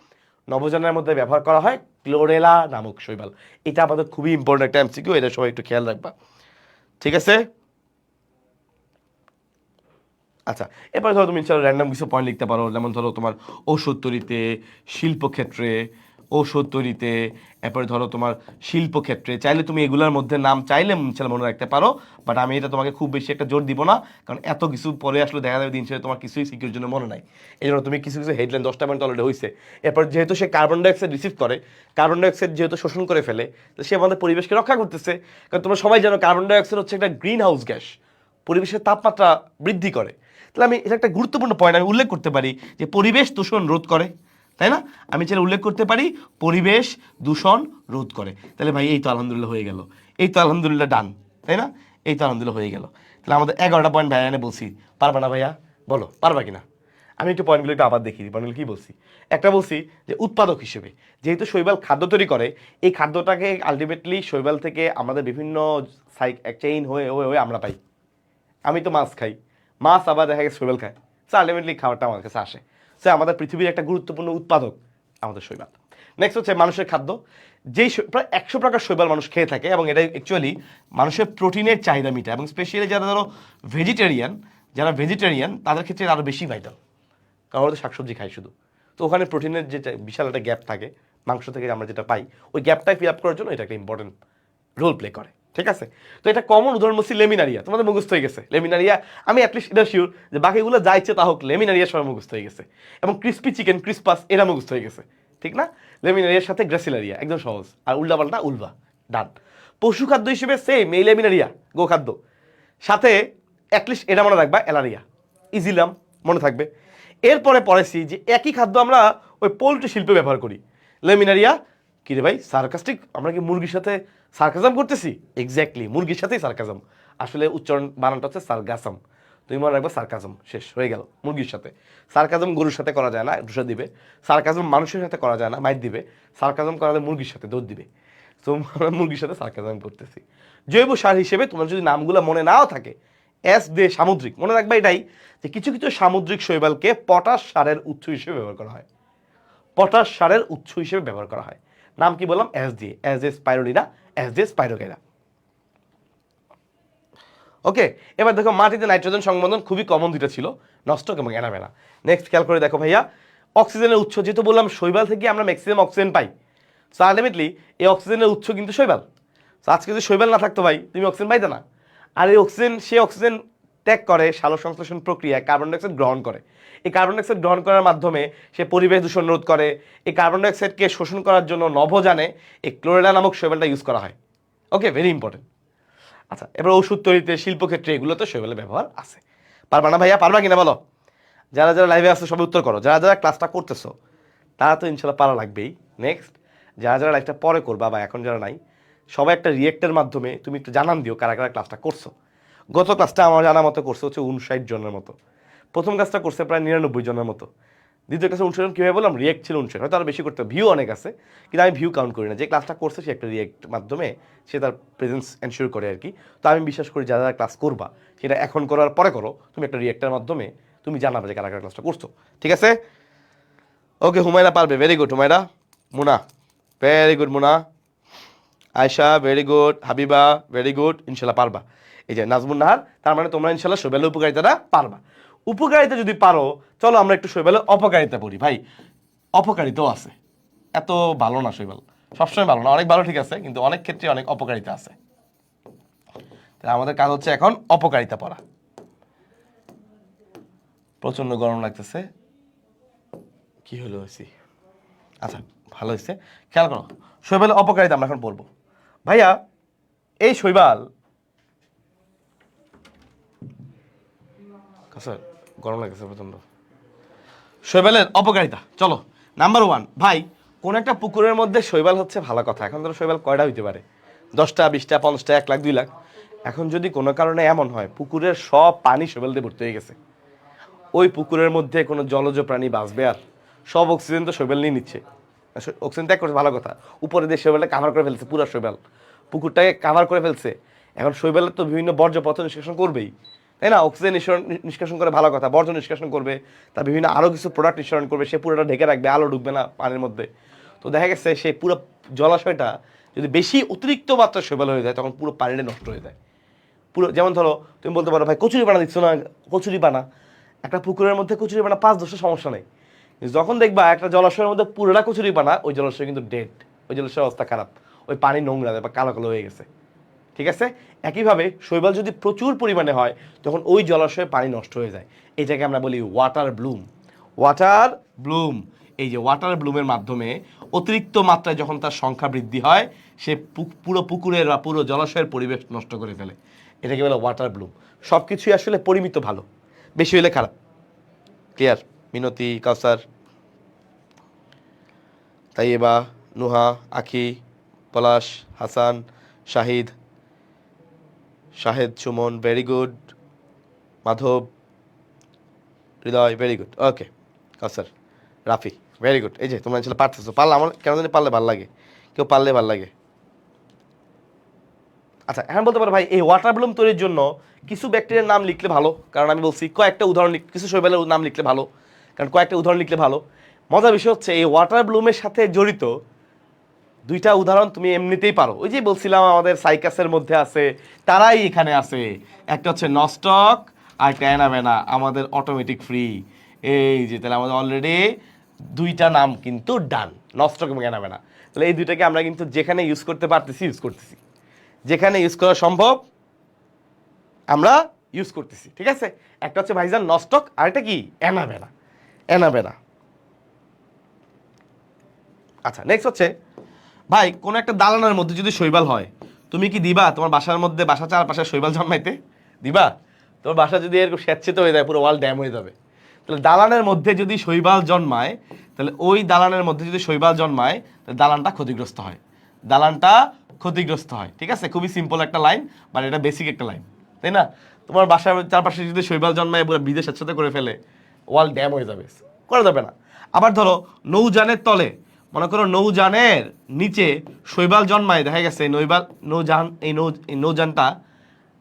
নভোযানের মধ্যে ব্যবহার করা হয় ক্লোরেলা নামক শৈবাল। এটা আমাদের খুবই ইম্পর্টেন্ট একটা এমসিকিউ, এটা সবাই একটু খেয়াল রাখবা। ঠিক আছে, আচ্ছা। এরপরে ধরো তুমি ইনশাল্লাহ র্যান্ডম কিছু পয়েন্ট লিখতে পারো, যেমন ধরো তোমার ঔষধ তৈরিতে, শিল্পক্ষেত্রে, ঔষধ তৈরিতে, এরপরে ধরো তোমার শিল্পক্ষেত্রে, চাইলে তুমি এগুলোর মধ্যে নাম চাইলে ইনশাল্লাহ মনে রাখতে পারো। বাট আমি এটা তোমাকে খুব বেশি একটা জোর দিব না, কারণ এত কিছু পরে আসলে দেখা যাবে দিন শেষে তোমার কিছুই সিকিউর জন্য মনে নাই। এই জন্য তুমি কিছু কিছু হেডলাইন 10টা পয়েন্ট অলরেডি হয়েছে। এরপর যেহেতু সে কার্বন ডাইঅক্সাইড রিসিভ করে, কার্বন ডাইঅক্সাইড যেহেতু শোষণ করে ফেলে, তো সে আমাদের পরিবেশকে রক্ষা করতেছে। কারণ তোমরা সবাই জানো কার্বন ডাইঅক্সাইড হচ্ছে একটা গ্রিন হাউস গ্যাস, পরিবেশের তাপমাত্রা বৃদ্ধি করে। তাহলে আমি এটা একটা গুরুত্বপূর্ণ পয়েন্ট আমি উল্লেখ করতে পারি যে পরিবেশ দূষণ রোধ করে, তাই না? আমি চাইলে উল্লেখ করতে পারি পরিবেশ দূষণ রোধ করে। তাহলে ভাই এই তো আলহামদুলিল্লাহ হয়ে গেল, এই তো আলহামদুলিল্লাহ ডান, তাই না? এই তো আলহামদুলিল্লাহ হয়ে গেল। তাহলে আমাদের 11টা পয়েন্ট ভাইয়া এনে বলছি, পারবা না ভাইয়া? বলো পারবা কিনা? আমি একটু পয়েন্টগুলো একটু আবার দেখি দিই, পয়েন্টগুলো কী বলছি। একটা বলছি যে উৎপাদক হিসেবে যেহেতু শৈবাল খাদ্য তৈরি করে, এই খাদ্যটাকে আলটিমেটলি শৈবাল থেকে আমাদের বিভিন্ন চেইন হয়ে হয়ে হয়ে আমরা পাই। আমি তো মাছ খাই, মাছ আবার দেখা গেছে শৈবাল খায়, সো আলটিমেটলি খাবারটা আমার কাছে আসে। সো আমাদের পৃথিবীর একটা গুরুত্বপূর্ণ উৎপাদক আমাদের শৈবাল। নেক্সট হচ্ছে মানুষের খাদ্য। যেই প্রায় 100 প্রকার শৈবাল মানুষ খেয়ে থাকে, এবং এটা অ্যাকচুয়ালি মানুষের প্রোটিনের চাহিদা মিটায়, এবং স্পেশালি যারা ধরো ভেজিটেরিয়ান, যারা ভেজিটেরিয়ান তাদের ক্ষেত্রে আরও বেশি ভাইটাল, কারণ ওরা তো শাকসবজি খায় শুধু। তো ওখানে প্রোটিনের যেটা বিশাল একটা গ্যাপ থাকে মাংস থেকে আমরা যেটা পাই, ওই গ্যাপটাই ফিল আপ করার জন্য এটা একটা ইম্পর্টেন্ট রোল প্লে করে। ঠিক আছে, তো এটা কমন উদাহরণ বলছি লেমিনারিয়া, তোমাদের মুখস্থ হয়ে গেছে লেমিনারিয়া। আমি অ্যাটলিস্ট এটা শিওর যে বাকিগুলো যা ইচ্ছে তা হোক, লেমিনারিয়া সবাই মুখস্থ হয়ে গেছে। এবং ক্রিস্পি চিকেন, ক্রিসপাস, এরা মুখস্থ হয়ে গেছে, ঠিক না? লেমিনারিয়ার সাথে গ্রাসিলারিয়া একদম সহজ, আর উল্টাপাল্টা উলভা, ডান। পশু খাদ্য হিসেবে সেম এই লেমিনারিয়া গোখাদ্য, সাথে অ্যাটলিস্ট এটা মনে রাখবা অ্যালারিয়া, ইজিলাম মনে থাকবে। এরপরে পড়েছি যে একই খাদ্য আমরা ওই পোল্ট্রি শিল্পে ব্যবহার করি। লেমিনারিয়া কি রে ভাই, সার্কাস্টিক, আমরা কি মুরগির সাথে সার্কাজম করতেছি? এক্স্যাক্টলি, মুরগির সাথেই সার্কাজম, আসলে উচ্চারণ বানানটা হচ্ছে সার্গাসম। তুমি মনে রাখবে সার্কাজম, শেষ হয়ে গেল। মুরগির সাথে সার্কাজম গরুর সাথে করা যায় না, দুষা দিবে। সার্কাজম মানুষের সাথে করা যায় না, মাইর দিবে। সার্কাজম করালে মুরগির সাথে দৌড় দিবে। তো আমরা মুরগির সাথে সার্কাজম করতেছি। জৈব সার হিসেবে তোমার যদি নামগুলো মনে নাও থাকে, এস দিয়ে সামুদ্রিক, মনে রাখবে এটাই যে কিছু কিছু সামুদ্রিক শৈবালকে পটাশ সারের উৎস হিসেবে ব্যবহার করা হয়। পটাশ সারের উৎস হিসেবে ব্যবহার করা হয়। নাম কি বললাম? এস দিয়ে, এস দিয়ে স্পাইরোলিনা, এস দিয়ে স্পাইরোগাইরা। ওকে, এবার দেখো মাটিতে নাইট্রোজেন সংবন্ধন খুবই কমন দুইটা ছিল, নস্টক এবং অ্যানাবেনা। নেক্সট খেয়াল করে দেখো ভাইয়া, অক্সিজেনের উৎস, যেহেতু বললাম শৈবাল থেকে আমরা ম্যাক্সিমাম অক্সিজেন পাই, সো আলটিমেটলি এই অক্সিজেনের উৎস কিন্তু শৈবাল। সো আজকে যদি শৈবাল না থাকতো ভাই, তুমি অক্সিজেন পাইতে না। আর এই অক্সিজেন, সে অক্সিজেন ত্যাগ করে সালোক সংশ্লেষণ প্রক্রিয়ায় কার্বন ডাইঅক্সাইড গ্রহণ করে। এই কার্বন ডাইঅক্সাইড গ্রহণ করার মাধ্যমে সে পরিবেশ দূষণ রোধ করে। এই কার্বন ডাইঅক্সাইডকে শোষণ করার জন্য নভোযানে এই ক্লোরেলা নামক শৈবালটা ইউজ করা হয়। ওকে, ভেরি ইম্পর্টেন্ট। আচ্ছা, এবার ওষুধ তৈরিতে, শিল্পক্ষেত্রে এগুলোতে শৈবালের ব্যবহার আছে। পারবা না ভাইয়া? পারবা কিনা বলো? যারা যারা লাইভে আসছো সবাই উত্তর করো। যারা যারা ক্লাসটা করতেছো তারা তো ইনশাল্লাহ পারা লাগবেই। নেক্সট, যারা যারা লাইভটা পরে করবা বা এখন যারা নাই, সবাই একটা রিয়েক্টের মাধ্যমে তুমি একটু জানান দিও কারা কারা ক্লাসটা করছো। গত ক্লাসটা আমার জানা মতো করছে হচ্ছে 59 জনের মতো। প্রথম ক্লাসটা করছে প্রায় 99 জনের মতো। দ্বিতীয় ক্লাসে 59 জন কীভাবে বললাম? রিয়েক্ট ছিল 59, হয়তো আরও বেশি করতে, ভিউ অনেক আছে, কিন্তু আমি ভিউ কাউন্ট করি না। যে ক্লাসটা করছে সে একটা রিয়েক্ট মাধ্যমে সে তার প্রেজেন্স এনশিওর করে আর কি। তো আমি বিশ্বাস করি যারা যারা ক্লাস করবা সেটা এখন করার পরে করো, তুমি একটা রিয়েক্টের মাধ্যমে তুমি জানাবে যে কারা কারা ক্লাসটা করছো। ঠিক আছে? ওকে, হুমায়রা পারবে, very good. Humaira, Muna, very good. Muna, Ayesha, very good. Habiba, very good, ইনশাল্লাহ পারবা। এই যে নাজমুন নাহার, তার মানে তোমরা ইনশাল্লাহ শৈবালের উপকারিতাটা পারবা। উপকারিতা যদি পারো, চলো আমরা একটু শৈবালের অপকারিতা পড়ি। ভাই অপকারিতাও আছে, এত ভালো না শৈবাল, সবসময় ভালো না, অনেক ভালো ঠিক আছে, কিন্তু অনেক ক্ষেত্রে অনেক অপকারিতা আছে। তাহলে আমাদের কাজ হচ্ছে এখন অপকারিতা পড়া। প্রচন্ড গরম লাগতেছে, কি হলো হয়েছি? আচ্ছা, ভালো হয়েছে। খেয়াল করো, শৈবালের অপকারিতা আমরা এখন পড়বো। ভাইয়া এই শৈবাল, স্যার গরম লাগতেছে প্রচন্ড। শৈবালের অপকারিতা, চলো নাম্বার 1। ভাই কোন একটা পুকুরের মধ্যে শৈবাল হচ্ছে ভালো কথা। এখন ধরো শৈবাল কয়টা হইতে পারে? 10টা, 20টা, 50টা, 1 লাখ, 2 লাখ। এখন যদি কোনো কারণে এমন হয় পুকুরের সব পানি শৈবাল দিয়ে ভর্তি হয়ে গেছে, ওই পুকুরের মধ্যে কোনো জলজ প্রাণী বাঁচবে? আর সব অক্সিজেন তো শৈবাল নিয়ে নিচ্ছে। অক্সিজেন ত্যাগ করছে, ভালো কথা, উপরে দিয়ে শৈবালটা কাভার করে ফেলছে, পুরো শৈবাল পুকুরটাকে কাভার করে ফেলছে। এখন শৈবালের তো বিভিন্ন বর্জ্য পদার্থ নিষ্কাশন করবেই, তাই না? অক্সিজেন নিষ্কাশন করে, ভালো কথা, বর্জ্য নিষ্কাশন করবে, তার বিভিন্ন আরও কিছু প্রোডাক্ট নিঃসরণ করবে, সে পুরোটা ঢেকে রাখবে, আলো ঢুকবে না পানির মধ্যে। তো দেখা গেছে সেই পুরো জলাশয়টা যদি বেশি অতিরিক্ত মাত্রায় শৈবাল হয়ে যায়, তখন পুরো পানিটা নষ্ট হয়ে যায় পুরো। যেমন ধরো তুমি বলতে পারো ভাই কচুরি পানা দিচ্ছ না, কচুরি পানা, একটা পুকুরের মধ্যে কচুরি পানা 5-10টা সমস্যা নেই, যখন দেখবা একটা জলাশয়ের মধ্যে পুরোটা কচুরি পানা, ওই জলাশয় কিন্তু ডেড, ওই জলাশয়ের অবস্থা খারাপ, ওই পানি নোংরা বা কালো কালো হয়ে গেছে। ঠিক আছে? একইভাবে শৈবাল যদি প্রচুর পরিমাণে হয়, তখন ওই জলাশয়ে পানি নষ্ট হয়ে যায়। এটাকে আমরা বলি ওয়াটার ব্লুম। ওয়াটার ব্লুম, এই যে ওয়াটার ব্লুমের মাধ্যমে অতিরিক্ত মাত্রায় যখন তার সংখ্যা বৃদ্ধি হয়, সে পুরো পুকুরের বা পুরো জলাশয়ের পরিবেশ নষ্ট করে ফেলে। এটাকে বলে ওয়াটার ব্লুম। সব কিছুই আসলে পরিমিত ভালো, বেশি হলে খারাপ। ক্লিয়ার? মিনতি, কাউসার, তাইয়েবা, নুহা, আখি, পলাশ, হাসান, শাহিদ, সুমন, ভেরি গুড। মাধব, হৃদয়, ভেরি গুড। ওকে, কাউসার, রাফি, ভেরি গুড। এই যে তোমরা আসলে পারতেছো, পারলে আমার কেন জানি পারলে ভালো লাগে, কেউ পারলে ভালো লাগে। আচ্ছা, এখন বলতে পারো ভাই এই ওয়াটার ব্লুম তৈরির জন্য কিছু ব্যাকটেরিয়ার নাম লিখলে ভালো, কারণ আমি বলছি কয়েকটা উদাহরণ, কিছু শৈবালের নাম লিখলে ভালো, কারণ কয়েকটা উদাহরণ লিখলে ভালো। মজার বিষয় হচ্ছে এই ওয়াটার ব্লুমের সাথে জড়িত 2টা উদাহরণ তুমি এমনিতেই পারো। ওই যে বলছিলাম আমাদের সাইকাসের মধ্যে আছে, তারাই এখানে আছে। একটা হচ্ছে নস্টক আর একটা অ্যানাবেনা, আমাদের অটোমেটিক ফ্রি। এই যে তাহলে আমাদের অলরেডি 2টা নাম কিন্তু ডান, নস্টক এবং অ্যানাবেনা। তাহলে এই 2টাকে আমরা কিন্তু যেখানে ইউজ করতে পারতেছি ইউজ করতেছি, যেখানে ইউজ করা সম্ভব আমরা ইউজ করতেছি। ঠিক আছে? একটা হচ্ছে ভাইজান নস্টক, আর একটা কি অ্যানাবেনা। অ্যানাবেনা। আচ্ছা, নেক্সট হচ্ছে ভাই কোন একটা দালানের মধ্যে যদি শৈবাল হয়, তুমি কি দিবা তোমার বাসার মধ্যে বাসা চারপাশে শৈবাল জন্মাইতে? দিবা? তোমার বাসা যদি এরকম স্যাঁতসেঁতে হয়ে যায় পুরো ওয়াল ড্যাম হয়ে যাবে। তাহলে দালানের মধ্যে যদি শৈবাল জন্মায়, তাহলে ওই দালানের মধ্যে যদি শৈবাল জন্মায় তাহলে দালানটা ক্ষতিগ্রস্ত হয়, দালানটা ক্ষতিগ্রস্ত হয়। ঠিক আছে, খুবই সিম্পল একটা লাইন, বাট এটা বেসিক একটা লাইন, তাই না? তোমার বাসার চারপাশে যদি শৈবাল জন্মায় পুরো বিদেশ স্যাঁতসেঁতে করে ফেলে, ওয়াল ড্যাম হয়ে যাবে, করা যাবে না। আবার ধরো নৌযানের তলে, মনে করো নৌযানের নিচে শৈবাল জন্মায়, দেখা গেছে এই নৌযানটা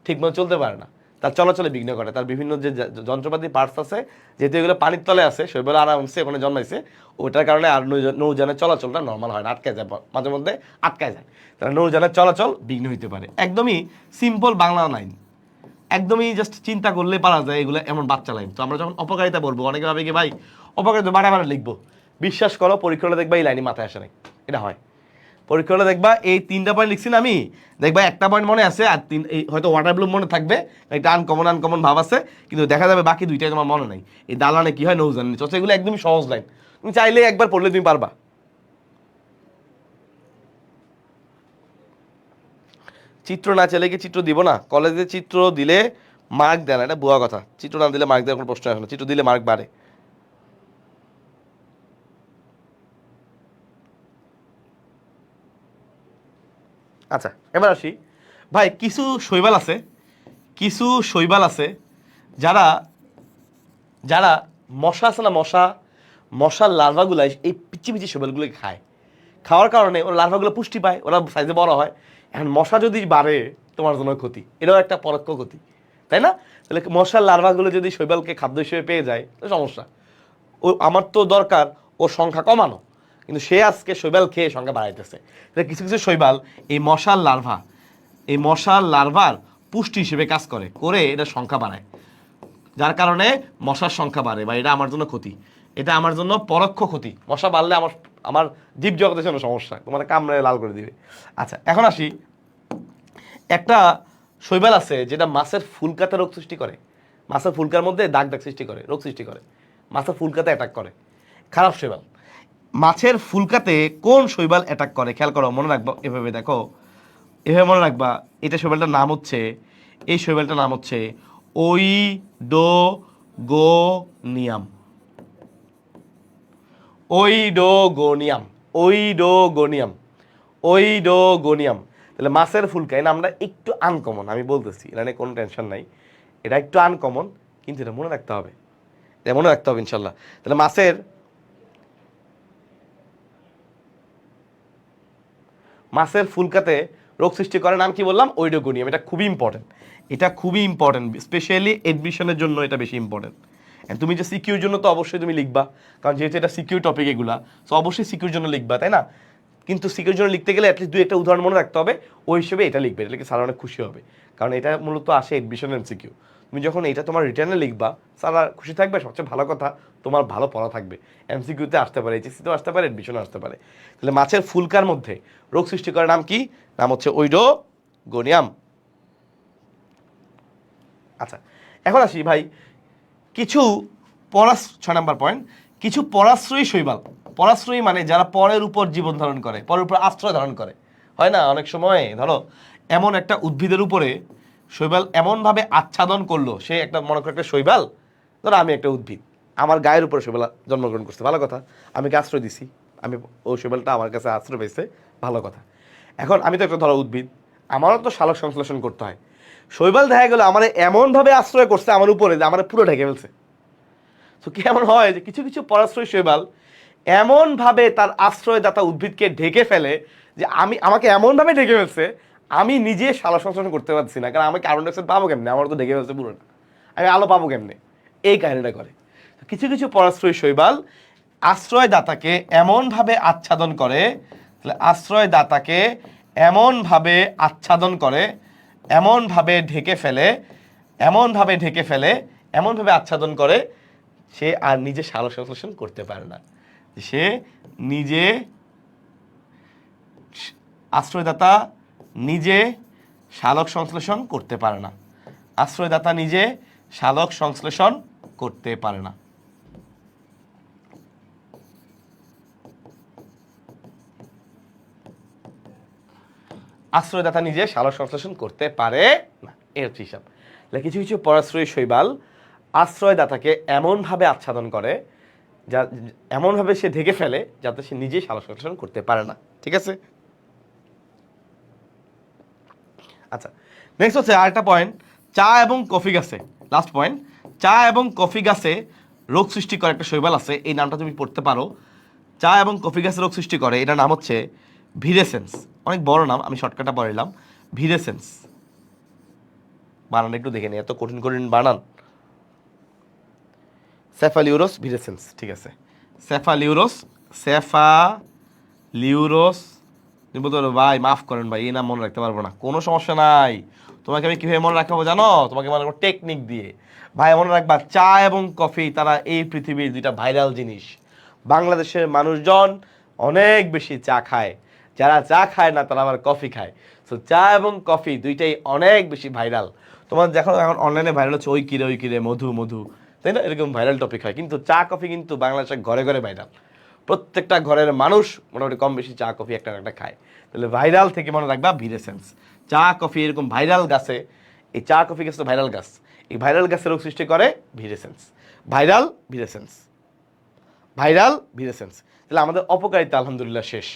ঠিকমতো চলতে পারে না, তার চলাচলে বিঘ্ন ঘটে, তার বিভিন্ন যে যন্ত্রপাতি পার্টস আছে যেহেতু এগুলো পানির তলে আছে, শৈবাল আরামসে ওখানে জন্মাইছে, ওটার কারণে আর নৌযানের চলাচলটা নর্মাল হয় না, আটকে যায়, মাঝে মধ্যে আটকায় যায়, তাহলে নৌযানের চলাচল বিঘ্ন হইতে পারে। একদমই সিম্পল বাংলা লাইন, একদমই জাস্ট চিন্তা করলে পারা যায় এগুলো এমন বাচ্চা লাইন। তো আমরা যখন অপকারিতা বলবো অনেকে ভাবে কি ভাই অপকারিতা বারে লিখবো, বিশ্বাস করো পরীক্ষাটা দেখবা এই লাইনই মাথায় আসে নাই, এটা হয়। পরীক্ষাটা দেখবা এই 3টা পয়েন্ট লিখছি না আমি, দেখবা একটা পয়েন্ট মনে আছে আর এই হয়তো ওয়াটার ব্লুম মনে থাকবে, একটা আনকমন ভাব আছে, কিন্তু দেখা যাবে বাকি 2টাই তোমার মনে নাই। এই দালানে কি হয় নৌযান চলছে, এগুলো একদমই সহজ লাইন, তুমি চাইলে একবার পড়লে তুমি পারবা। চিত্র না চাইলে কি চিত্র দিব না? কলেজে চিত্র দিলে মার্ক দেয় না, এটা বুয়া কথা। চিত্র না দিলে মার্ক দেওয়ার কোনো প্রশ্ন আসে না, চিত্র দিলে মার্ক বাড়ে। আচ্ছা এবার আসি ভাই, কিছু শৈবাল আছে যারা যারা মশা আছে না, মশার লার্ভাগুলো এই পিচি শৈবালগুলোকে খায়, খাওয়ার কারণে ওরা লার্ভাগুলো পুষ্টি পায়, ওরা সাইজে বড় হয়। এখন মশা যদি বাড়ে তোমার জন্য ক্ষতি, এটাও একটা পরোক্ষ ক্ষতি, তাই না? তাহলে মশার লার্ভাগুলো যদি শৈবালকে খাদ্য হিসেবে পেয়ে যায় তো সমস্যা। ও আমার তো দরকার ওর সংখ্যা কমানো, কিন্তু সে আজকে শৈবাল খেয়ে সংখ্যা বাড়াইতেছে। তাহলে কিছু শৈবাল এই মশার লার্ভার পুষ্টি হিসেবে কাজ করে এটা সংখ্যা বাড়ায়, যার কারণে মশার সংখ্যা বাড়ে, বা এটা আমার জন্য ক্ষতি, এটা আমার জন্য পরোক্ষ ক্ষতি। মশা বাড়লে আমার জীব জগতের জন্য সমস্যা, তোমার কামড়ে লাল করে দিবে। আচ্ছা এখন আসি, একটা শৈবাল আছে যেটা মাছের ফুলকাতে রোগ সৃষ্টি করে, মাছের ফুলকার মধ্যে দাগ সৃষ্টি করে, রোগ সৃষ্টি করে, মাছের ফুলকাতে অ্যাটাক করে, খারাপ শৈবাল। মাছের ফুলকাতে কোন শৈবাল অ্যাটাক করে খেয়াল করো, মনে রাখবো এভাবে, দেখো এভাবে মনে রাখবা, এটা শৈবালটার নাম হচ্ছে, এই শৈবালটার নাম হচ্ছে ওইডোগোনিয়াম। ওইডোগোনিয়াম। তাহলে মাছের ফুলকা, এই নামটা একটু আনকমন, আমি বলতেছি এটা নিয়ে কোনো টেনশন নাই, এটা একটু আনকমন, কিন্তু এটা মনে রাখতে হবে, এটা মনে রাখতে হবে ইনশাল্লাহ। তাহলে মাছের ফুলকাতে রোগ সৃষ্টি করে, নাম কি বললাম? ওইডোগোনিয়াম। এটা খুবই ইম্পর্টেন্ট, স্পেশালি এডমিশনের জন্য এটা বেশি ইম্পর্টেন্ট। তুমি যে সিকিউর জন্য তো অবশ্যই তুমি লিখবা, কারণ যেহেতু এটা সিকিউর টপিক এগুলা, তো অবশ্যই সিকিউর জন্য লিখবা, তাই না? কিন্তু সিকিউর জন্য লিখতে গেলে অ্যাটলিস্ট 2-1টা উদাহরণ মনে রাখতে হবে, ওই হিসেবে এটা লিখবে, এটা লিখে স্যার অনেক খুশি হবে, কারণ এটা মূলত আসে এডমিশন এমসিকিউ। তুমি যখন এটা তোমার রিটার্নে লিখবা স্যার খুশি থাকবে, সবচেয়ে ভালো কথা তোমার ভালো পড়া থাকবে, এমসিকিউতে আসতে পারে, এইচএসসিতেও আসতে পারে, এডমিশনে আসতে পারে। তাহলে মাছের ফুলকার মধ্যে রোগ সৃষ্টি করার নাম কি? নাম হচ্ছে ওইডোগোনিয়াম। আচ্ছা এখন আসি ভাই, কিছু 6 নাম্বার পয়েন্ট, কিছু পরাশ্রয়ী শৈবাল। পরাশ্রয়ী মানে যারা পরের উপর জীবন ধারণ করে, পরের উপর আশ্রয় ধারণ করে, হয় না অনেক সময়, ধরো এমন একটা উদ্ভিদের উপরে শৈবাল এমনভাবে আচ্ছাদন করলো, সে একটা মনে করো একটা শৈবাল, ধরো আমি একটা উদ্ভিদ, আমার গায়ের উপরে শৈবাল জন্মগ্রহণ করছে, ভালো কথা, আমি আশ্রয় দিছি, ওই শৈবালটা আমার কাছে আশ্রয় পেয়েছে, ভালো কথা। এখন আমি তো একটা ধরো উদ্ভিদ, আমারও তো সালোক সংশ্লেষণ করতে হয়, শৈবাল দেখা গেলো আমার এমনভাবে আশ্রয় করছে আমার উপরে যে আমার পুরো ঢেকে ফেলছে। তো কেমন হয় যে কিছু পরাশ্রয়ী শৈবাল এমনভাবে তার আশ্রয়দাতা উদ্ভিদকে ঢেকে ফেলে যে আমাকে এমনভাবে ঢেকে ফেলছে আমি নিজে সালোক সংশ্লেষণ করতে পারছি না, কারণ আমি কার্বন ডাইঅক্সাইড পাবো কেমনে, আমার তো ঢেকে ফেলছে পুরোটা, আমি আলো পাবো কেমনে, এই কাহিনীটা করে। কিছু পরাশ্রয়ী শৈবাল আশ্রয়দাতাকে এমনভাবে আচ্ছাদন করে, তাহলে আশ্রয়দাতাকে এমনভাবে আচ্ছাদন করে, এমনভাবে ঢেকে ফেলে, এমনভাবে আচ্ছাদন করে, সে আর নিজে সালোক সংশ্লেষণ করতে পারে না, সে নিজে আশ্রয়দাতা নিজে সালোক সংশ্লেষণ করতে পারে না, আশ্রয়দাতা নিজে সালোক সংশ্লেষণ করতে পারে না। আশ্রয়দাতা নিজে সালোক সংশ্লেষণ করতে পারে না, এর হচ্ছে হিসাব। কিছু কিছু পরাশ্রয়ী শৈবাল আশ্রয়দাতাকে এমনভাবে আচ্ছাদন করে, যা এমনভাবে সে ঢেকে ফেলে যাতে সে নিজেই সালোক সংশ্লেষণ করতে পারে না। ঠিক আছে, আচ্ছা নেক্সট হচ্ছে আরেকটা পয়েন্ট, চা এবং কফি গাছে, লাস্ট পয়েন্ট, চা এবং কফি গাছে রোগ সৃষ্টি করে একটা শৈবাল আছে, এই নামটা তুমি পড়তে পারো। চা এবং কফি গাছে রোগ সৃষ্টি করে, এটার নাম হচ্ছে ভিরেসেন্স। অনেক বড় নাম, আমি শর্টকাটটা পড়লাম, ভিরেসেন্স। বানান একটু দেখে নিই, এত কঠিন কঠিন বানান। সেফালিউরোস ভিরেসেন্স, ঠিক আছে, সেফালিউরোস, সেফালিউরোস। তুমি বলতে পারো ভাই মাফ করেন ভাই, এই নাম মনে রাখতে পারবো না, কোনো সমস্যা নাই। তোমাকে আমি কীভাবে মনে রাখবো জানো? তোমাকে মনে রাখবো টেকনিক দিয়ে। ভাই মনে রাখবা, চা এবং কফি তারা এই পৃথিবীর দুইটা ভাইরাল জিনিস। বাংলাদেশের মানুষজন অনেক বেশি চা খায়, যারা চা খায় না তারা আবার কফি খায়। সো চা এবং কফি দুইটাই অনেক বেশি ভাইরাল। তোমার যখন এখন অনলাইনে ভাইরাল হচ্ছে ওই কিরে মধু মধু, তাই না, এরকম ভাইরাল টপিক হয়। কিন্তু চা কফি কিন্তু বাংলাদেশের ঘরে ঘরে ভাইরাল, প্রত্যেকটা ঘরের মানুষ মোটামুটি কম বেশি চা কফি একটা একটা খায়। তাহলে ভাইরাল থেকে মনে রাখবা ভিরেসেন্স। চা কফি এরকম ভাইরাল গাছে, এই চা কফি গাছ তো ভাইরাল গাছ, এই ভাইরাল গাছের রোগ সৃষ্টি করে ভিরেসেন্স। Viral ভিরেসেন্স, viral ভিরেসেন্স। তাহলে আমাদের অপকারিতা আলহামদুলিল্লাহ শেষ।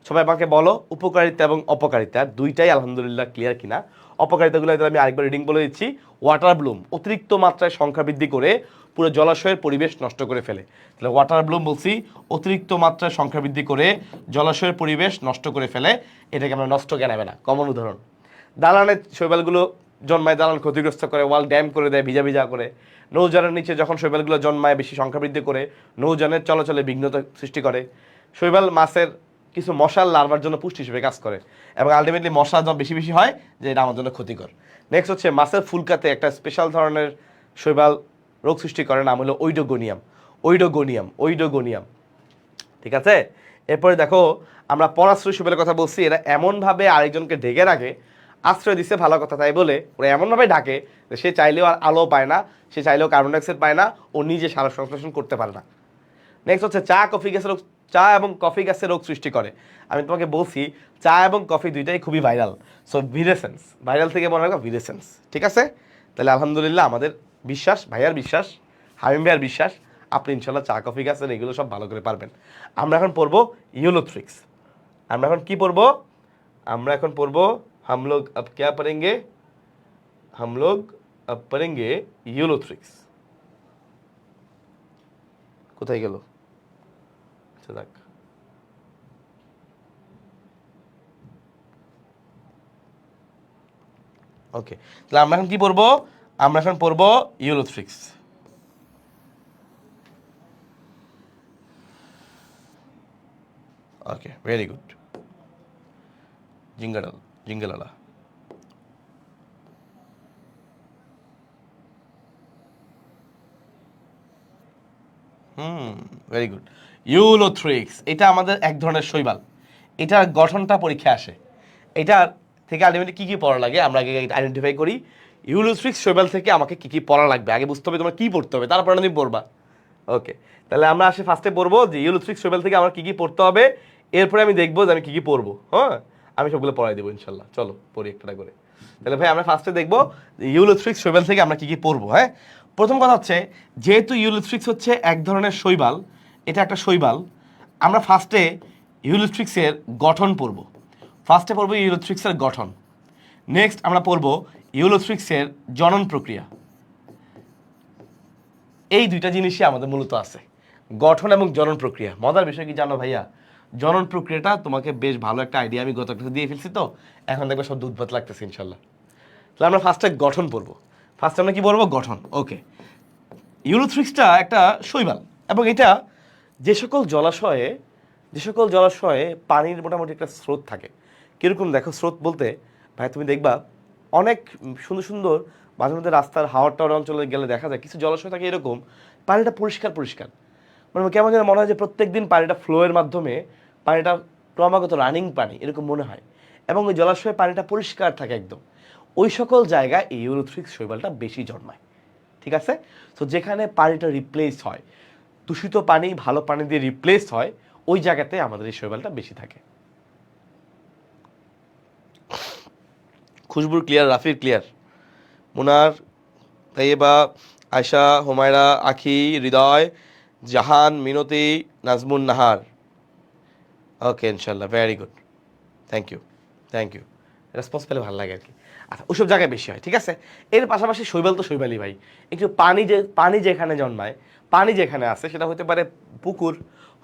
সবাই আমাকে বলো উপকারিতা এবং অপকারিতা দুইটাই আলহামদুলিল্লাহ ক্লিয়ার কিনা। অপকারিতাগুলো আমি আরেকবার রিডিং বলে দিচ্ছি। ওয়াটার ব্লুম অতিরিক্ত মাত্রায় সংখ্যা বৃদ্ধি করে পুরো জলাশয়ের পরিবেশ নষ্ট করে ফেলে। তাহলে ওয়াটার ব্লুম বলছি অতিরিক্ত মাত্রায় সংখ্যা বৃদ্ধি করে জলাশয়ের পরিবেশ নষ্ট করে ফেলে, এটাকে আমরা নষ্ট কেনাবে না। কমন উদাহরণ, দালানের শৈবালগুলো জন্মায়, দালান ক্ষতিগ্রস্ত করে, ওয়াল ড্যাম করে দেয়, ভিজা ভিজা করে। নৌযানের নিচে যখন শৈবালগুলো জন্মায় বেশি সংখ্যা বৃদ্ধি করে নৌযানের চলাচলে বিঘ্নতা সৃষ্টি করে। শৈবাল মাছের কিছু মশার লার্ভার জন্য পুষ্টি হিসেবে কাজ করে, এবং আলটিমেটলি মশা যখন বেশি বেশি হয় যে এটা আমার জন্য ক্ষতিকর। নেক্সট হচ্ছে মাছের ফুলকাতে একটা স্পেশাল ধরনের শৈবাল রোগ সৃষ্টি করে, নাম হলো ওইডোগোনিয়াম। ওইডোগোনিয়াম, ওইডোগোনিয়াম, ঠিক আছে। এরপরে দেখো আমরা পরাশ্রয়ী শৈবালের কথা বলছি, এরা এমনভাবে আরেকজনকে ঢেকে রাখে, আশ্রয় দিচ্ছে ভালো কথা তাই বলে ওরা এমনভাবে ডাকে যে সে চাইলেও আর আলো পায় না, সে চাইলেও কার্বন ডাইঅক্সাইড পায় না, ও নিজে সালোক সংশ্লেষণ করতে পারে না। নেক্সট হচ্ছে চা কফি গাছের রোগ, চা এবং কফি গাছের রোগ সৃষ্টি করে। আমি তোমাকে বলছি চা এবং কফি দুইটাই খুবই ভাইরাল। সো ভিরেসেন্স, ভাইরাল থেকে মনে রাখো ভিরেসেন্স, ঠিক আছে। তাহলে আলহামদুলিল্লাহ আমাদের বিশ্বাস, ভাইয়ার বিশ্বাস, হামিম ভাইয়ার বিশ্বাস, আপনি ইনশাল্লাহ চা কফি গাছের এগুলো সব ভালো করে পারবেন। আমরা এখন পড়বো ইউলোথ্রিক্স। আমরা এখন কি পড়বো? আমরা এখন পড়বো हम लोग अब क्या पढ़ेंगे? हम लोग अब पढ़ेंगे यूलोथ्रिक्स। কোথায় গেল? আচ্ছা দেখ, ওকে। তাহলে আমরা এখন কি পড়বো? আমরা এখন পড়বো ইউলোথ্রিক্স। Okay, very good. জিঙ্গাডাল, জিঙ্গালালা। Very good. ইউলোথ্রিক্স এটা আমাদের এক ধরনের শৈবাল, এটার গঠনটা পরীক্ষায় আসে। এটার থেকে আলটিমেটলি কী কী পড়া লাগে আমরা আগে আইডেন্টিফাই করি। ইউলোথ্রিক্স শৈবাল থেকে আমাকে কী কী পড়া লাগবে আগে বুঝতে হবে, তোমার কী পড়তে হবে, তারপরে তুমি পড়বা। ওকে, তাহলে আমরা আসে ফার্স্টে পড়বো যে ইউলোথ্রিক্স শৈবাল থেকে আমার কী কী পড়তে হবে, এরপরে আমি দেখবো যে আমি কী কী পড়বো। হ্যাঁ, আমি সবগুলো পড়াই দেবো ইনশাল্লাহ। চলো পড়ি একটা করে। তাহলে ভাই আমরা ফার্স্টে দেখবো ইউলোথ্রিক্স শৈবাল থেকে আমরা কী কী পড়বো। হ্যাঁ, প্রথম কথা হচ্ছে যেহেতু ইউলোথ্রিক্স হচ্ছে এক ধরনের শৈবাল, এটা একটা শৈবাল, আমরা ফার্স্টে ইউলোথ্রিক্সের গঠন পড়ব। ফার্স্টে পড়বো ইউলোথ্রিক্সের গঠন। নেক্সট আমরা পড়বো ইউলোথ্রিক্সের জনন প্রক্রিয়া। এই দুইটা জিনিসই আমাদের মূলত আছে, গঠন এবং জনন প্রক্রিয়া। মজার বিষয় কি জানো ভাইয়া, জনন প্রক্রিয়াটা তোমাকে বেশ ভালো একটা আইডিয়া আমি গত ক্লাসে দিয়ে ফেলছি, তো এখন দেখবে সব দুধ ভাত লাগতেছে ইনশাল্লাহ। তাহলে আমরা ফার্স্টে গঠন পড়বো। ফার্স্টে আমরা কি পড়বো? গঠন। ওকে, ইউলোথ্রিক্সটা একটা শৈবাল, এবং এটা যে সকল জলাশয়ে পানির মোটামুটি একটা স্রোত থাকে। কীরকম দেখো স্রোত বলতে ভাই, তুমি দেখবা অনেক সুন্দর সুন্দর মাঝে মধ্যে রাস্তার হাওড় টাওয়ার অঞ্চলে গেলে দেখা যায় কিছু জলাশয় থাকে এরকম পানিটা পরিষ্কার পরিষ্কার, মানে কেমন যেন মনে হয় যে প্রত্যেক দিন পানিটা ফ্লোয়ের মাধ্যমে পানিটা ক্রমাগত রানিং পানি এরকম মনে হয়, এবং ওই জলাশয়ে পানিটা পরিষ্কার থাকে একদম। ওই সকল জায়গায় এই ইউলোথ্রিক্স শৈবালটা বেশি জন্মায়, ঠিক আছে। তো যেখানে পানিটা রিপ্লেস হয়, দূষিত পানি ভালো পানি দিয়ে রিপ্লেস হয়, ওই জায়গাতে আমাদের এই শৈবালটা বেশি থাকে। খুশবুর ক্লিয়ার, রাফির ক্লিয়ার, মুনার, তাইয়েবা, আয়শা, হুমায়রা, আখি, হৃদয়, জাহান, মিনতি, নাজমুন নাহার। ওকে ইনশাল্লাহ, very good, thank you, thank you. Response পেলে ভালো লাগে আর কি। আচ্ছা, ওইসব জায়গায় বেশি হয়, ঠিক আছে। এর পাশাপাশি শৈবাল তো শৈবালই ভাই, একটু পানি যেখানে জন্মায়, পানি যেখানে আছে সেটা হতে পারে পুকুর,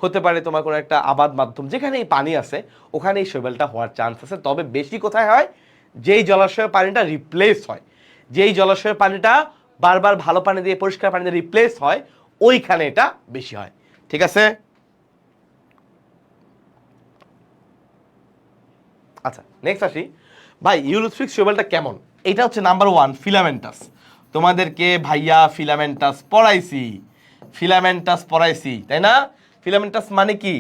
হতে পারে তোমার কোনো একটা আবাদ মাধ্যম, যেখানে এই পানি আছে ওখানে এই শৈবালটা হওয়ার চান্স আছে। তবে বেশি কোথায় হয়, যেই জলাশয়ের পানিটা রিপ্লেস হয়, যেই জলাশয়ের পানিটা বারবার ভালো পানি দিয়ে পরিষ্কার পানি দিয়ে রিপ্লেস হয়, ওইখানে এটা বেশি হয়, ঠিক আছে। আচ্ছা, নেক্সট আসি ভাই, ইউলোথ্রিক্স শৈবালটা কেমন। এটা হচ্ছে নাম্বার 1 ফিলামেন্টাস। তোমাদেরকে ভাইয়া ফিলামেন্টাস পড়াইছি, ফিলামেন্টাস পড়াইছি, তাই না? ফিলামেন্টাস মানে কি,